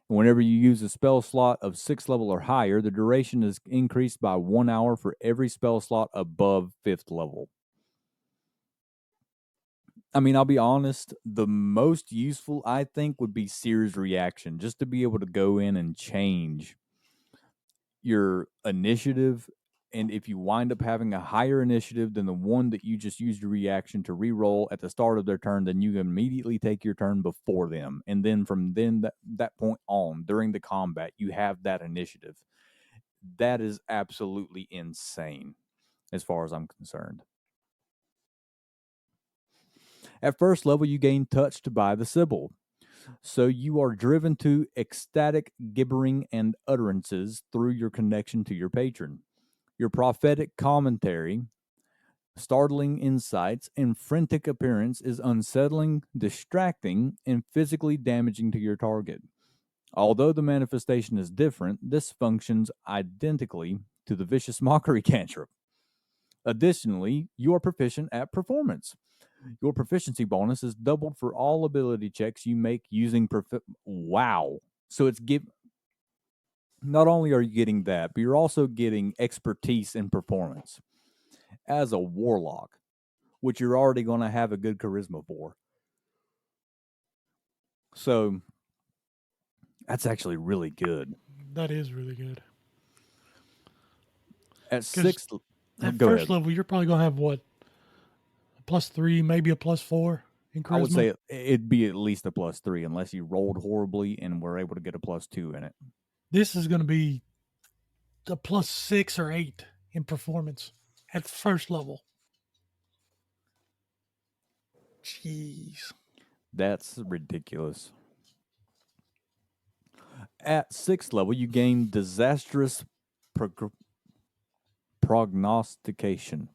Whenever you use a spell slot of 6th level or higher, the duration is increased by 1 hour for every spell slot above 5th level. I mean, I'll be honest, the most useful, I think, would be Seer's Reaction, just to be able to go in and change your initiative. And if you wind up having a higher initiative than the one that you just used your reaction to re-roll at the start of their turn, then you can immediately take your turn before them. And then from that point on, during the combat, you have that initiative. That is absolutely insane. as far as I'm concerned. At first level, you gain touched by the Sybil. So you are driven to ecstatic gibbering and utterances through your connection to your patron. Your prophetic commentary, startling insights, and frantic appearance is unsettling, distracting, and physically damaging to your target. Although the manifestation is different, this functions identically to the vicious mockery cantrip. Additionally, you are proficient at performance. Your proficiency bonus is doubled for all ability checks you make using Wow. So it's not only are you getting that, but you're also getting expertise in performance as a warlock, which you're already going to have a good charisma for. So that's actually really good. That is really good. At sixth, At go first ahead. level, you're probably going to have what? A +3, maybe a +4 in charisma? I would say it'd be at least a +3 unless you rolled horribly and were able to get a +2 in it. This is going to be a +6 or 8 in performance at first level. Jeez. That's ridiculous. At sixth level, you gain disastrous prognostication.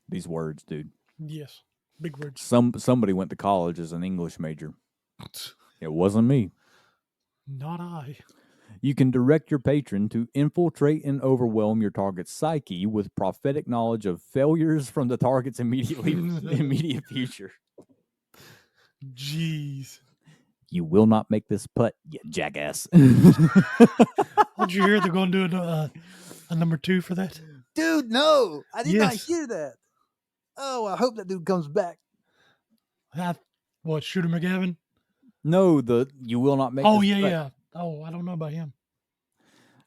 These words, dude. Yes. Big words. Somebody went to college as an English major. It wasn't me. Not I. You can direct your patron to infiltrate and overwhelm your target's psyche with prophetic knowledge of failures from the target's immediate future. Jeez. You will not make this putt, you jackass. Did you hear they're going to do a number 2 for that? Dude, no. I did not Yes. hear that. Oh, I hope that dude comes back. What, Shooter McGavin? No, you will not make Oh, this yeah, putt. yeah. Oh, I don't know about him.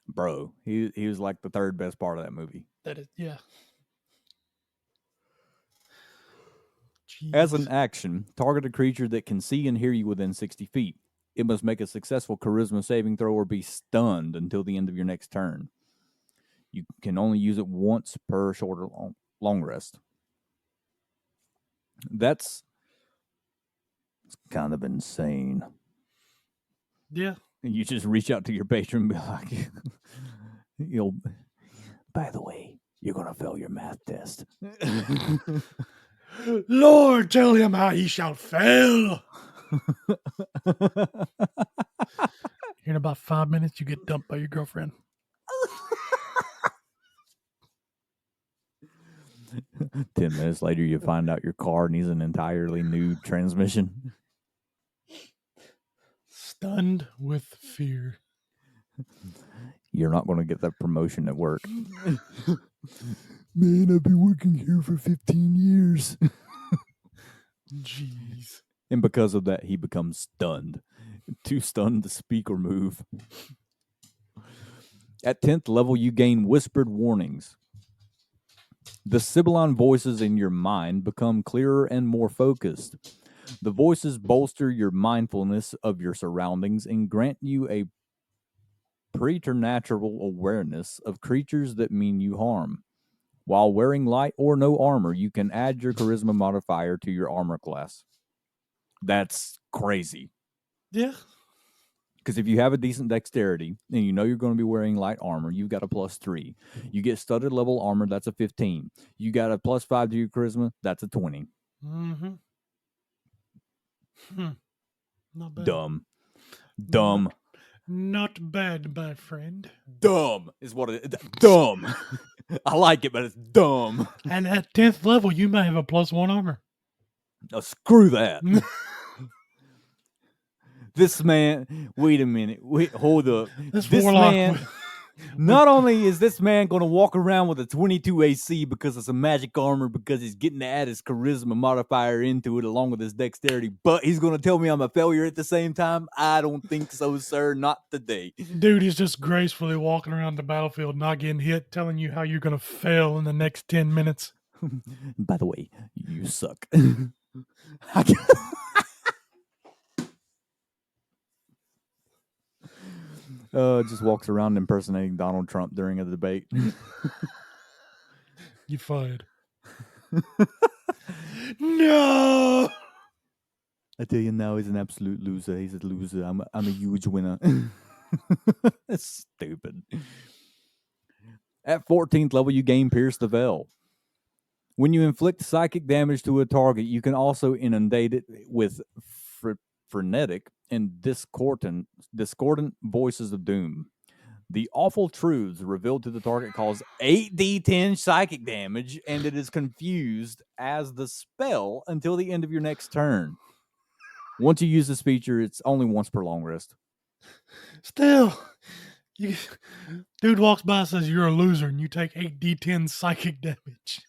Bro, he was like the third best part of that movie. That is, yeah. Jeez. As an action, target a creature that can see and hear you within 60 feet. It must make a successful charisma saving throw or be stunned until the end of your next turn. You can only use it once per short or long rest. That's kind of insane. Yeah. You just reach out to your patron and be like, by the way, you're going to fail your math test. Lord, tell him how he shall fail. In about 5 minutes, you get dumped by your girlfriend. 10 minutes later, you find out your car needs an entirely new transmission. Stunned with fear. You're not going to get that promotion at work. Man, I've been working here for 15 years. Jeez. And because of that, he becomes stunned. Too stunned to speak or move. At 10th level, you gain whispered warnings. The Sibylline voices in your mind become clearer and more focused. The voices bolster your mindfulness of your surroundings and grant you a preternatural awareness of creatures that mean you harm. While wearing light or no armor, you can add your charisma modifier to your armor class. That's crazy. Yeah. Because if you have a decent dexterity and you know you're going to be wearing light armor, you've got a +3. You get studded level armor, that's a 15. You got a +5 to your charisma, that's a 20. Mm-hmm. Not bad. Dumb. Not bad, my friend. Dumb is what it is. Dumb. I like it, but it's dumb. And at 10th level, you may have a +1 armor. Oh, screw that. This man, wait a minute. Wait, hold up. This Warlock man, not only is this man going to walk around with a 22 AC because of some magic armor, because he's getting to add his charisma modifier into it along with his dexterity, but he's going to tell me I'm a failure at the same time? I don't think so, sir. Not today. dude is just gracefully walking around the battlefield, not getting hit, telling you how you're going to fail in the next 10 minutes. By the way, you suck. Just walks around impersonating Donald Trump during a debate. You fired. No. I tell you now, he's an absolute loser. He's a loser. I'm a huge winner. That's stupid. At 14th level, you gain Pierce the Veil. When you inflict psychic damage to a target, you can also inundate it with frenetic and discordant voices of doom. The awful truths revealed to the target cause 8d10 psychic damage, and it is confused as the spell until the end of your next turn. Once you use this feature, it's only once per long rest. Still, dude walks by and says you're a loser, and you take 8d10 psychic damage.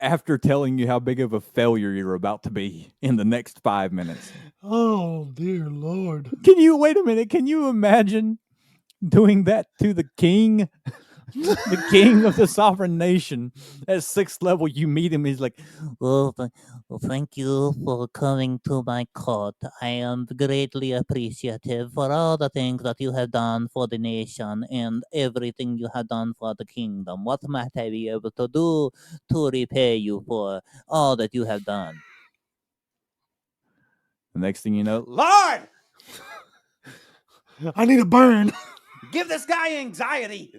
After telling you how big of a failure you're about to be in the next 5 minutes. Oh, dear Lord. Wait a minute, can you imagine doing that to the king? The king of the sovereign nation. At 6th level, you meet him. He's like, Well, thank you for coming to my court. I am greatly appreciative for all the things that you have done for the nation and everything you have done for the kingdom. What might I be able to do to repay you for all that you have done? the next thing you know, Lord, I need a burn. give this guy anxiety.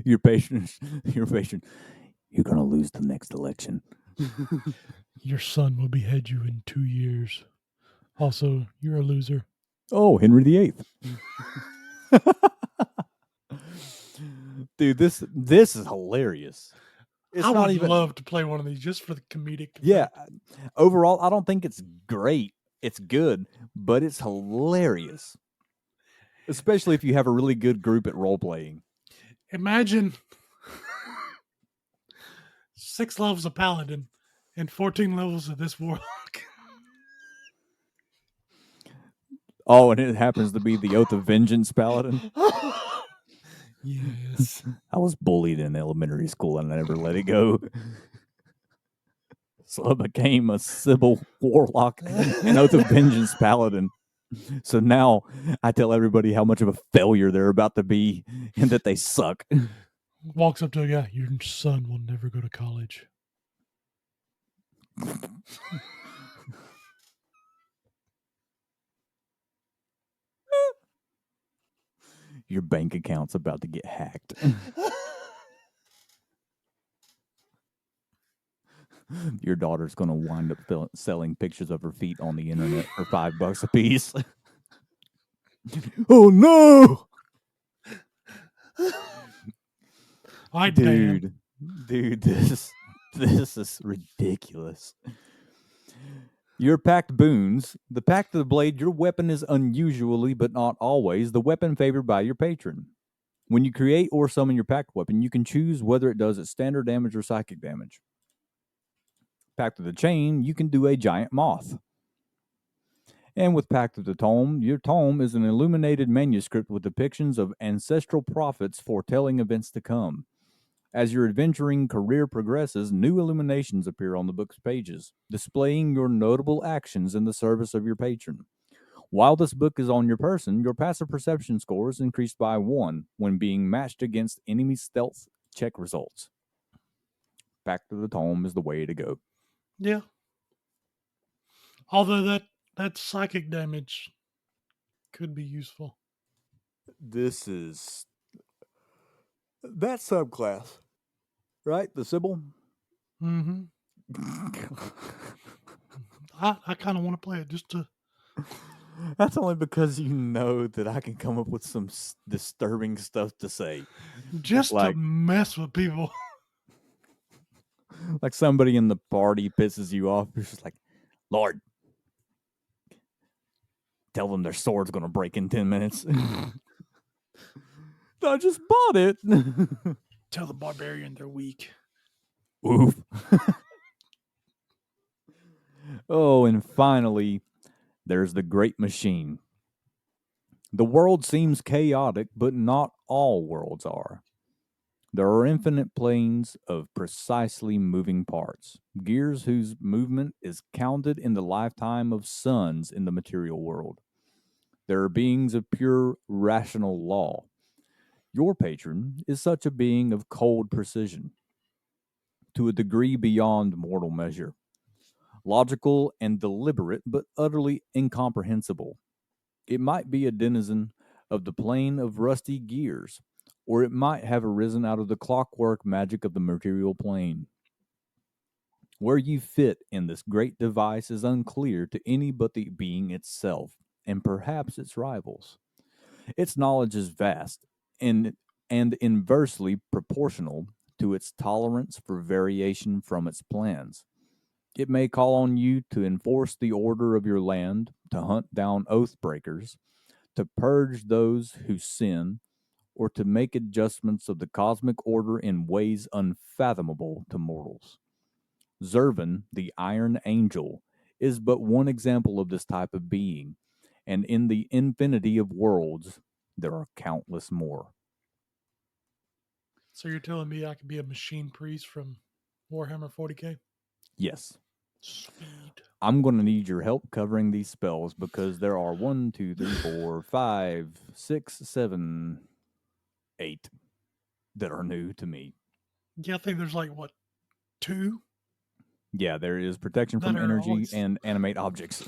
You're patient. You're going to lose the next election. Your son will behead you in 2 years. Also, you're a loser. Oh, Henry VIII. Dude, this is hilarious. It's I not would even love to play one of these just for the comedic effect. Yeah. Overall, I don't think it's great. It's good, but it's hilarious. Especially if you have a really good group at role playing. Imagine 6 levels of Paladin and 14 levels of this Warlock. Oh, and it happens to be the Oath of Vengeance Paladin. Yes. I was bullied in elementary school and I never let it go. So I became a Sybil Warlock and Oath of Vengeance Paladin. So now I tell everybody how much of a failure they're about to be and that they suck. Walks up to a guy, your son will never go to college. Your bank account's about to get hacked. Your daughter's going to wind up selling pictures of her feet on the internet for $5 a piece. Oh, no! Dude, this is ridiculous. Your packed boons. The pact of the blade, your weapon is unusually, but not always, the weapon favored by your patron. When you create or summon your pact weapon, you can choose whether it does its standard damage or psychic damage. Pact of the chain, you can do a giant moth. And with Pact of the Tome, your tome is an illuminated manuscript with depictions of ancestral prophets foretelling events to come. As your adventuring career progresses, new illuminations appear on the book's pages, displaying your notable actions in the service of your patron. While this book is on your person, your passive perception score is increased by 1 when being matched against enemy stealth check results. Pact of the Tome is the way to go. Yeah. Although that psychic damage could be useful. This is that subclass, right? The Sybil? Mm-hmm. I kind of want to play it just to... That's only because you know that I can come up with some disturbing stuff to say. Just to mess with people. Like somebody in the party pisses you off. You're just like, Lord, tell them their sword's going to break in 10 minutes. I just bought it. Tell the barbarian they're weak. Oof. Oh, and finally, there's the Great Machine. The world seems chaotic, but not all worlds are. There are infinite planes of precisely moving parts, gears whose movement is counted in the lifetime of suns in the material world. There are beings of pure rational law, Your patron is such a being of cold precision, to a degree beyond mortal measure, logical and deliberate, but utterly incomprehensible. It might be a denizen of the plane of rusty gears, or it might have arisen out of the clockwork magic of the material plane. Where you fit in this great device is unclear to any but the being itself, and perhaps its rivals. Its knowledge is vast and inversely proportional to its tolerance for variation from its plans. It may call on you to enforce the order of your land, to hunt down oath breakers, to purge those who sin, or to make adjustments of the cosmic order in ways unfathomable to mortals. Zervan, the Iron Angel, is but one example of this type of being, and in the infinity of worlds, there are countless more. So you're telling me I could be a machine priest from Warhammer 40k? Yes. Sweet. I'm going to need your help covering these spells because there are 1, 2, 3, 4, 5, 6, 7, 8 that are new to me. Yeah, I think there's like, what, 2? Yeah, there is protection That from are energy always- and animate objects.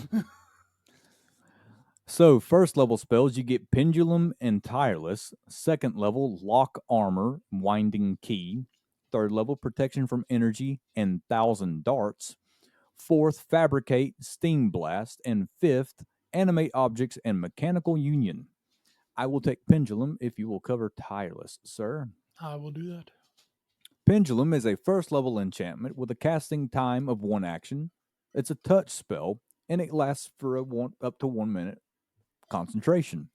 So, first level spells, you get Pendulum and Tireless. Second level, Lock Armor, Winding Key. Third level, Protection from Energy and Thousand Darts. Fourth, Fabricate, Steam Blast. And fifth, Animate Objects and Mechanical Union. I will take Pendulum if you will cover Tireless, sir. I will do that. Pendulum is a first level enchantment with a casting time of 1 action. It's a touch spell, and it lasts for up to 1 minute concentration.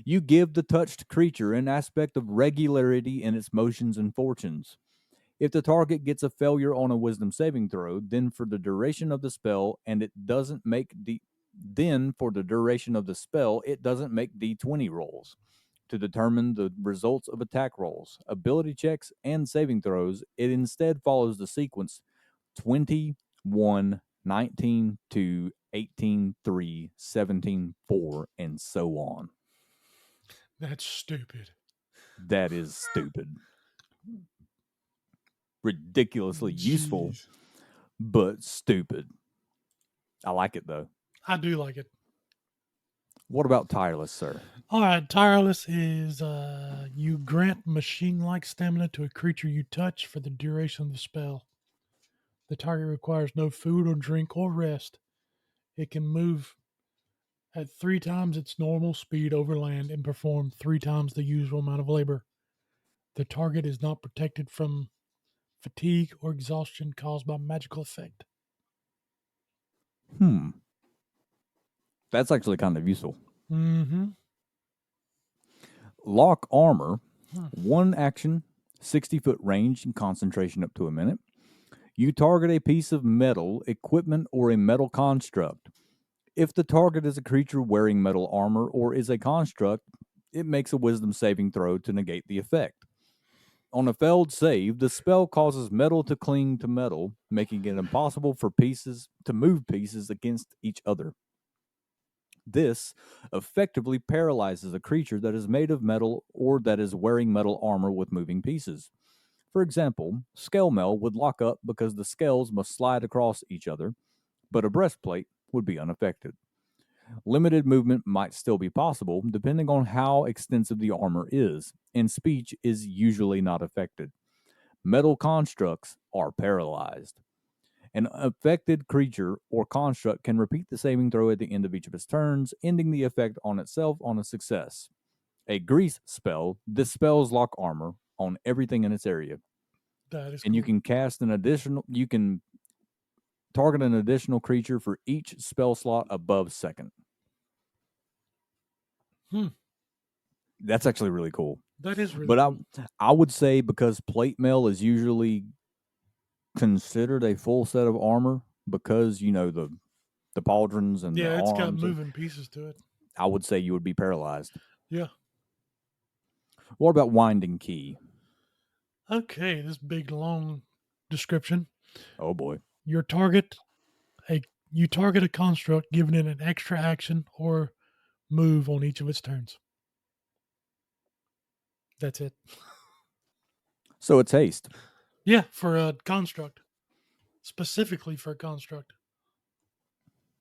You give the touched creature an aspect of regularity in its motions and fortunes. If the target gets a failure on a wisdom saving throw, then for the duration of the spell, it doesn't make D20 rolls to determine the results of attack rolls, ability checks, and saving throws. It instead follows the sequence 21, 19, 2, 18, 3, 17, 4, and so on. That's stupid. That is stupid. Ridiculously useful, Jeez. but stupid. I like it, though. I do like it. What about Tireless, sir? All right, Tireless is you grant machine-like stamina to a creature you touch for the duration of the spell. The target requires no food or drink or rest. It can move at 3 times its normal speed over land and perform 3 times the usual amount of labor. The target is not protected from fatigue or exhaustion caused by magical effect. That's actually kind of useful. Mm-hmm. Lock Armor, 1 action, 60-foot range, and concentration up to a minute. You target a piece of metal, equipment, or a metal construct. If the target is a creature wearing metal armor or is a construct, it makes a wisdom saving throw to negate the effect. On a failed save, the spell causes metal to cling to metal, making it impossible for pieces to move pieces against each other. This effectively paralyzes a creature that is made of metal or that is wearing metal armor with moving pieces. For example, scale mail would lock up because the scales must slide across each other, but a breastplate would be unaffected. Limited movement might still be possible, depending on how extensive the armor is, and speech is usually not affected. Metal constructs are paralyzed. An affected creature or construct can repeat the saving throw at the end of each of its turns, ending the effect on itself on a success. A grease spell dispels lock armor on everything in its area. That is And cool. you can target an additional creature for each spell slot above second. That's actually really cool. That is really But cool. I would say because plate mail is usually considered a full set of armor because the pauldrons and the Yeah, it's got arms. moving pieces to it. I would say you would be paralyzed. Yeah. What about Winding Key? Okay, this big long description. Oh boy. You target a construct, giving it an extra action or move on each of its turns. That's it. So it's haste. Yeah, for a construct. Specifically for a construct.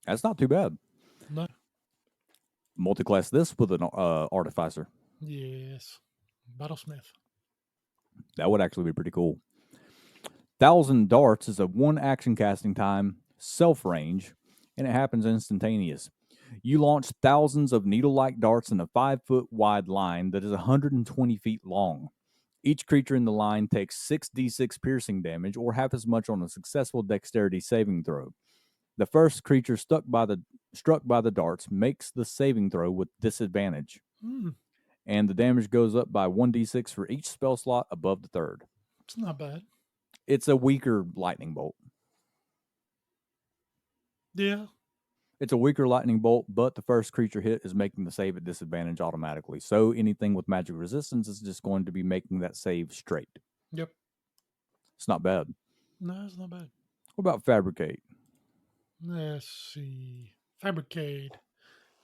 That's not too bad. No. Multiclass this with an artificer. Yes. Battlesmith. That would actually be pretty cool. 1,000 darts is a 1 action casting time, self range, and it happens instantaneous. You launch thousands of needle-like darts in a 5-foot wide line that is 120 feet long. Each creature in the line takes 6d6 piercing damage, or half as much on a successful dexterity saving throw. The first creature struck by the darts makes the saving throw with disadvantage, and the damage goes up by 1d6 for each spell slot above the third. It's not bad. It's a weaker lightning bolt. Yeah. It's a weaker lightning bolt, but the first creature hit is making the save at disadvantage automatically. So anything with magic resistance is just going to be making that save straight. Yep. It's not bad. No, it's not bad. What about Fabricate? Let's see. Fabricate.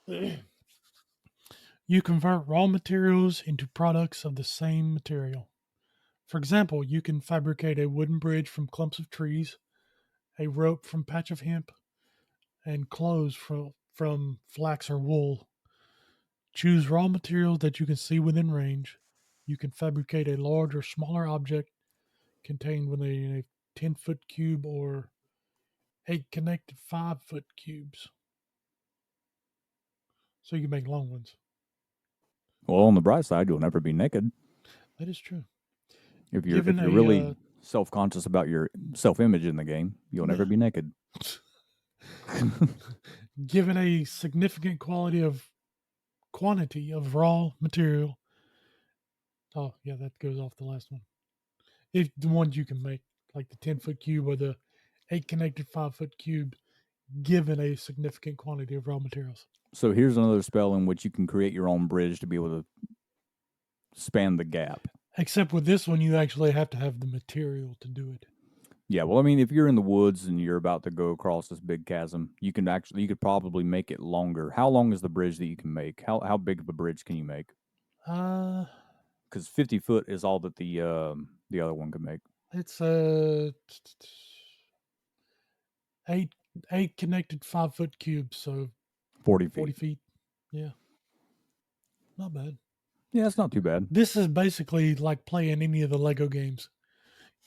You convert raw materials into products of the same material. For example, you can fabricate a wooden bridge from clumps of trees, a rope from patch of hemp, and clothes from flax or wool. Choose raw materials that you can see within range. You can fabricate a large or smaller object contained within a 10-foot cube or 8 connected 5-foot cubes. So you can make long ones. Well, on the bright side, you'll never be naked. That is true. If you're really self-conscious about your self-image in the game, you'll never be naked. Given a significant quantity of raw material. Oh, yeah, that goes off the last one. If the ones you can make, like the 10-foot cube or the 8 connected 5-foot cube, given a significant quantity of raw materials. So here's another spell in which you can create your own bridge to be able to span the gap. Except with this one, you actually have to have the material to do it. Yeah, well, I mean, if you're in the woods and you're about to go across this big chasm, you could probably make it longer. How long is the bridge that you can make? How big of a bridge can you make? Because 50 foot is all that the other one can make. It's 8 connected 5-foot cubes, so 40 feet. 40 feet. Yeah. Not bad. Yeah, it's not too bad. This is basically like playing any of the Lego games.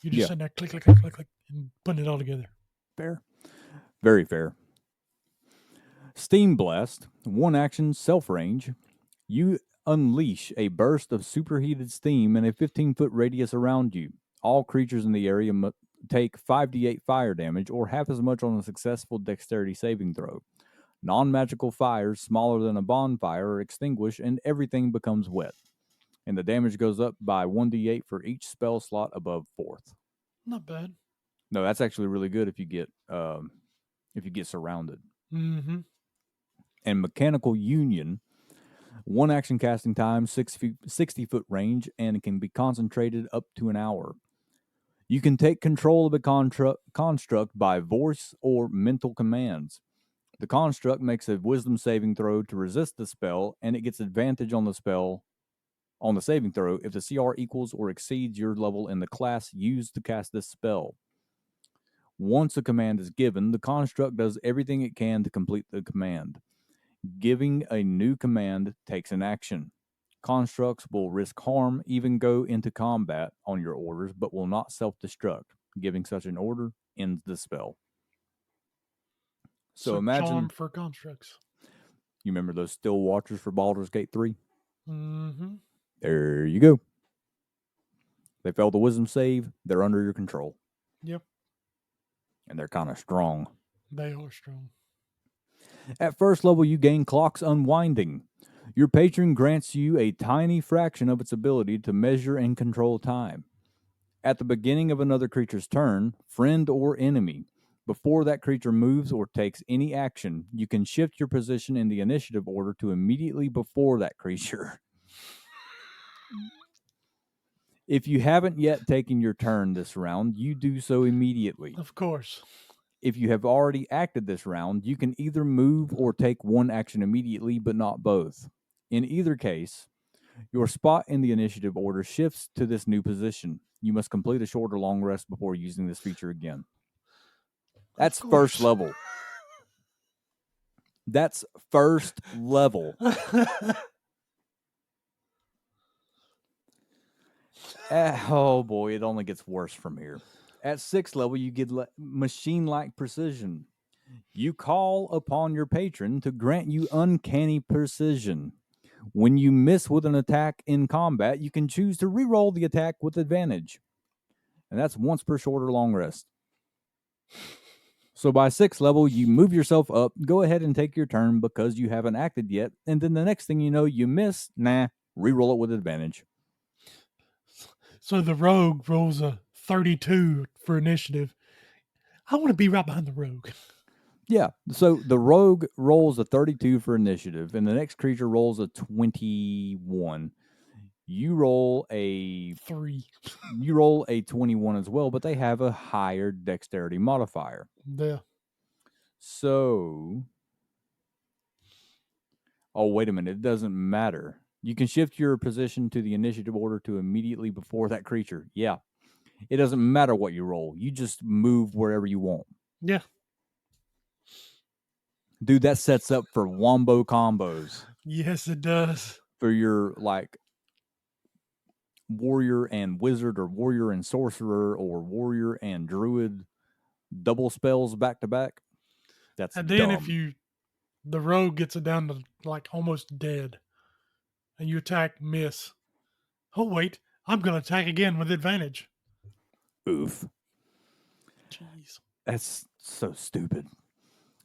You just sit there, click, click, click, click, click, and putting it all together. Fair. Very fair. Steam Blast, 1 action, self-range. You unleash a burst of superheated steam in a 15-foot radius around you. All creatures in the area take 5d8 fire damage, or half as much on a successful dexterity saving throw. Non-magical fires smaller than a bonfire are extinguished, and everything becomes wet. And the damage goes up by 1d8 for each spell slot above 4th. Not bad. No, that's actually really good if you get surrounded. Mm-hmm. And Mechanical Union, 1 action casting time, 60-foot range, and it can be concentrated up to an hour. You can take control of a construct by voice or mental commands. The construct makes a wisdom saving throw to resist the spell, and it gets advantage on the saving throw if the CR equals or exceeds your level in the class used to cast this spell. Once a command is given, the construct does everything it can to complete the command. Giving a new command takes an action. Constructs will risk harm, even go into combat on your orders, but will not self-destruct. Giving such an order ends the spell. So imagine charm for constructs. You remember those still watchers for Baldur's Gate 3? Mm-hmm. There you go. They failed the wisdom save. They're under your control. Yep. And they're kind of strong. They are strong. At first level, you gain Clock's Unwinding. Your patron grants you a tiny fraction of its ability to measure and control time. At the beginning of another creature's turn, friend or enemy, before that creature moves or takes any action, you can shift your position in the initiative order to immediately before that creature. If you haven't yet taken your turn this round, you do so immediately. Of course. If you have already acted this round, you can either move or take one action immediately, but not both. In either case, Your spot in the initiative order shifts to this new position. You must complete a short or long rest before using this feature again. That's first level. That's first level. Oh boy, it only gets worse from here. At 6th level, you get machine-like precision. You call upon your patron to grant you uncanny precision. When you miss with an attack in combat, you can choose to reroll the attack with advantage. And that's once per short or long rest. So by 6th level, you move yourself up, go ahead and take your turn because you haven't acted yet, and then the next thing you know, you miss, reroll it with advantage. So the rogue rolls a 32 for initiative. I want to be right behind the rogue. Yeah, so the rogue rolls a 32 for initiative, and the next creature rolls a 21. You roll a 3. You roll a 21 as well, but they have a higher dexterity modifier. Yeah. So, oh, wait a minute. It doesn't matter. You can shift your position to the initiative order to immediately before that creature. Yeah. It doesn't matter what you roll. You just move wherever you want. Yeah. Dude, that sets up for wombo combos. Yes, it does. For your, like, warrior and wizard, or warrior and sorcerer, or warrior and druid double spells back to back. That's And then dumb. if the rogue gets it down to like almost dead, and you attack, miss. Oh wait, I'm gonna attack again with advantage. Oof. Jeez. That's so stupid.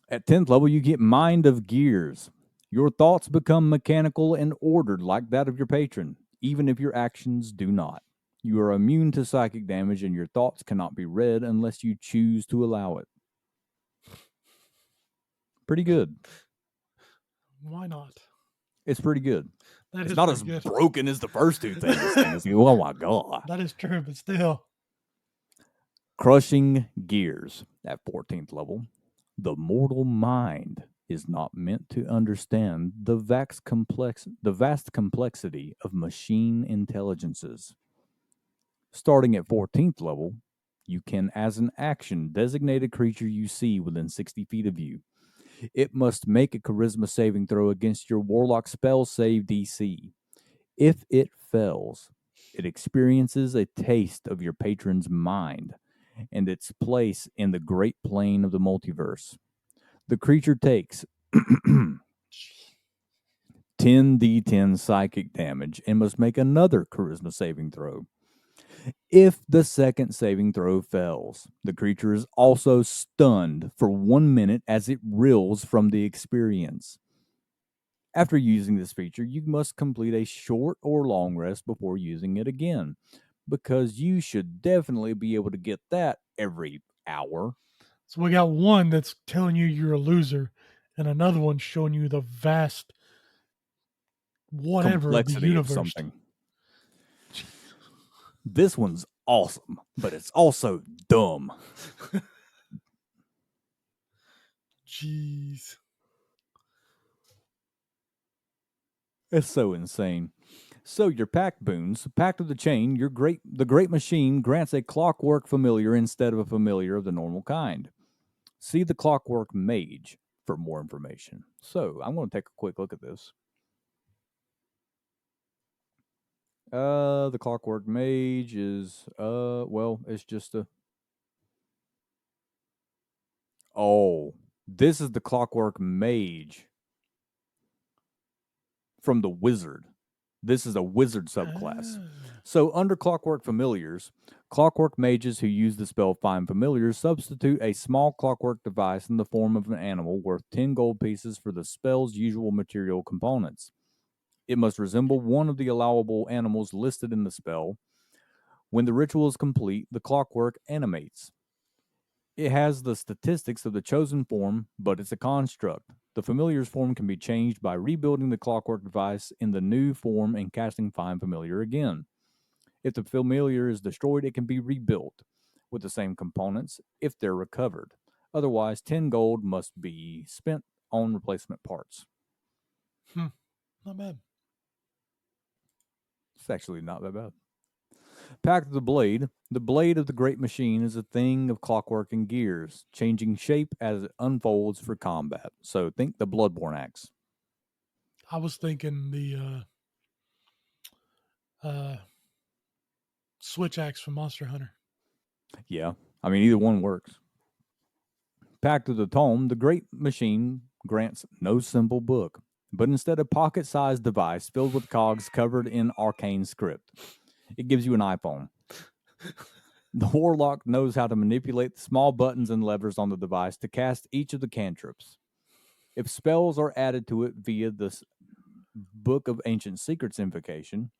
At 10th level, you get Mind of Gears. Your thoughts become mechanical and ordered like that of your patron, even if your actions do not. You are immune to psychic damage, and your thoughts cannot be read unless you choose to allow it. Pretty good. Why not? It's pretty good. That It's is not pretty as good. broken as the first two things. Oh my god. That is true, but still. Crushing Gears at 14th level. The mortal mind is not meant to understand the vast complexity of machine intelligences. Starting at 14th level, you can, as an action, designate a creature you see within 60 feet of you. It must make a charisma saving throw against your warlock spell save DC. If it fails, it experiences a taste of your patron's mind and its place in the great plane of the multiverse. The creature takes 10d10 psychic damage and must make another charisma saving throw. If the second saving throw fails, the creature is also stunned for 1 minute as it reels from the experience. After using this feature, you must complete a short or long rest before using it again, because you should definitely be able to get that every hour. So we got one that's telling you you're a loser, and another one showing you the vast whatever of the Complexity of universe. something. This one's awesome, but it's also dumb. Jeez. It's so insane. So your pact boons, Pact of the Chain, the great machine grants a clockwork familiar instead of a familiar of the normal kind. See the Clockwork Mage for more information. So I'm going to take a quick look at this. The Clockwork Mage is it's just a. Oh, this is the Clockwork Mage from the Wizard. This is a Wizard subclass. So under Clockwork Familiars, Clockwork Mages who use the spell Find Familiars substitute a small clockwork device in the form of an animal worth 10 gold pieces for the spell's usual material components. It must resemble one of the allowable animals listed in the spell. When the ritual is complete, the clockwork animates. It has the statistics of the chosen form, but it's a construct. The familiar's form can be changed by rebuilding the clockwork device in the new form and casting Find Familiar again. If the familiar is destroyed, it can be rebuilt with the same components if they're recovered. Otherwise, 10 gold must be spent on replacement parts. Not bad. It's actually not that bad. Pact of the Blade. The blade of the great machine is a thing of clockwork and gears, changing shape as it unfolds for combat. So think the Bloodborne axe. I was thinking the switch axe from Monster Hunter. Yeah, I mean, either one works. Pact of the Tome. The great machine grants no simple book, but instead a pocket-sized device filled with cogs covered in arcane script. It gives you an iPhone. The Warlock knows how to manipulate the small buttons and levers on the device to cast each of the cantrips. If spells are added to it via the Book of Ancient Secrets invocation,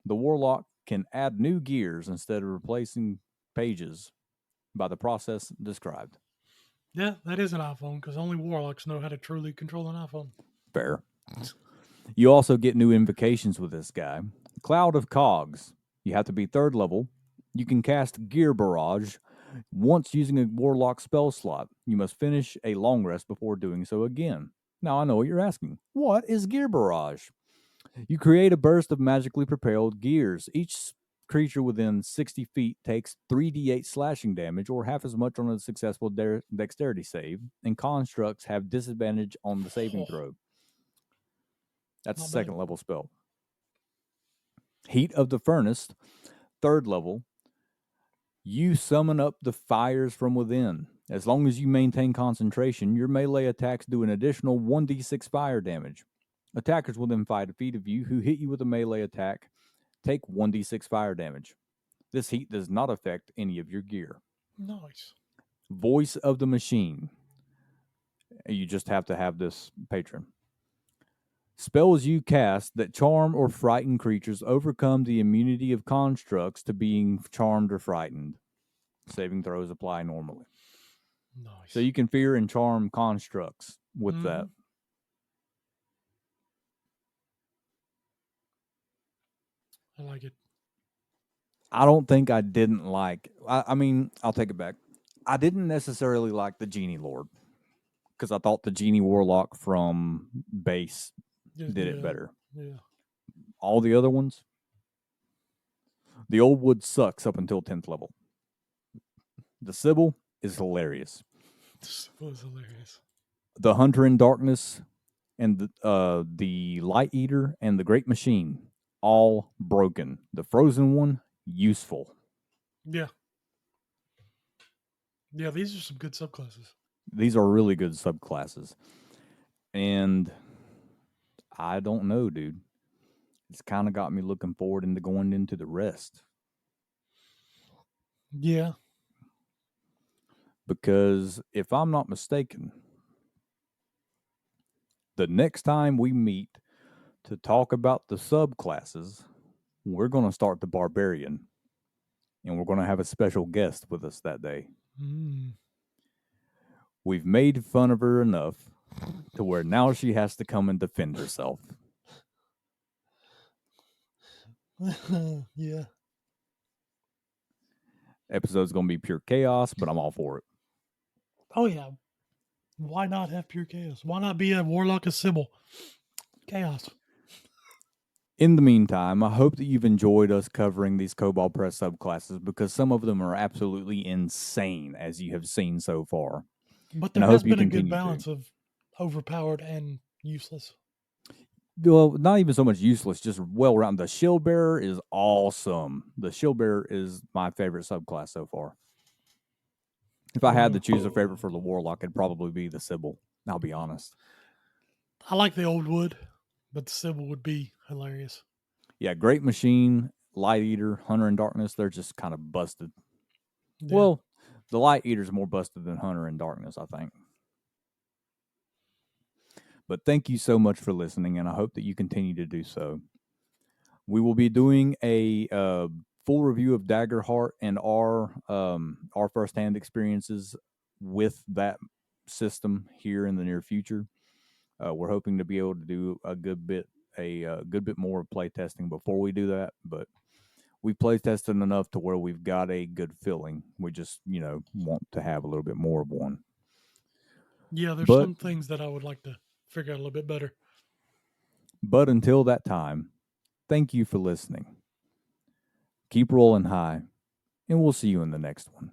the Warlock can add new gears instead of replacing pages by the process described. Yeah, that is an iPhone because only warlocks know how to truly control an iPhone. Fair. You also get new invocations with this guy. Cloud of Cogs. You have to be 3rd level. You can cast Gear Barrage once using a Warlock spell slot. You must finish a long rest before doing so again. Now I know what you're asking. What is Gear Barrage? You create a burst of magically propelled gears. Each creature within 60 feet takes 3d8 slashing damage, or half as much on a successful dexterity save, and constructs have disadvantage on the saving throw. That's a Not bad. 2nd level spell. Heat of the Furnace, 3rd level. You summon up the fires from within. As long as you maintain concentration, your melee attacks do an additional 1d6 fire damage. Attackers within 5 feet of you who hit you with a melee attack take 1d6 fire damage. This heat does not affect any of your gear. Nice. Voice of the Machine. You just have to have this patron. Spells you cast that charm or frighten creatures overcome the immunity of constructs to being charmed or frightened. Saving throws apply normally. Nice. So you can fear and charm constructs with that. I like it. I don't think I didn't like... I mean, I'll take it back. I didn't necessarily like the Genie Lord, because I thought the Genie Warlock from base did it better. Yeah. All the other ones, the Old Wood sucks up until 10th level. The Sybil is hilarious. This was hilarious. The Hunter in Darkness and the Light Eater and the Great Machine, all broken. The Frozen one, useful. Yeah. Yeah, these are some good subclasses. These are really good subclasses. And I don't know, dude. It's kind of got me looking forward into going into the rest. Yeah. Because if I'm not mistaken, the next time we meet to talk about the subclasses, we're going to start the Barbarian. And we're going to have a special guest with us that day. We've made fun of her enough to where now she has to come and defend herself. Yeah. Episode's going to be pure chaos, but I'm all for it. Oh, yeah. Why not have pure chaos? Why not be a Warlock of Sybil? Chaos. In the meantime, I hope that you've enjoyed us covering these Cobalt Press subclasses, because some of them are absolutely insane, as you have seen so far. But there has been a good balance of overpowered and useless. Well, not even so much useless, just well-rounded. The Shield Bearer is awesome. The Shield Bearer is my favorite subclass so far. If I had to choose a favorite for the Warlock, it'd probably be the Sybil. I'll be honest. I like the Old Wood, but the Sybil would be hilarious. Yeah, Great Machine, Light Eater, Hunter in Darkness, they're just kind of busted. Yeah. Well, the Light Eater's more busted than Hunter in Darkness, I think. But thank you so much for listening, and I hope that you continue to do so. We will be doing a full review of Daggerheart and our firsthand experiences with that system here in the near future. We're hoping to be able to do a good bit more of play testing before we do that, but we've play tested enough to where we've got a good feeling. We just, want to have a little bit more of one. Yeah, there's some things that I would like to figure out a little bit better. But until that time, thank you for listening. keep rolling high, and we'll see you in the next one.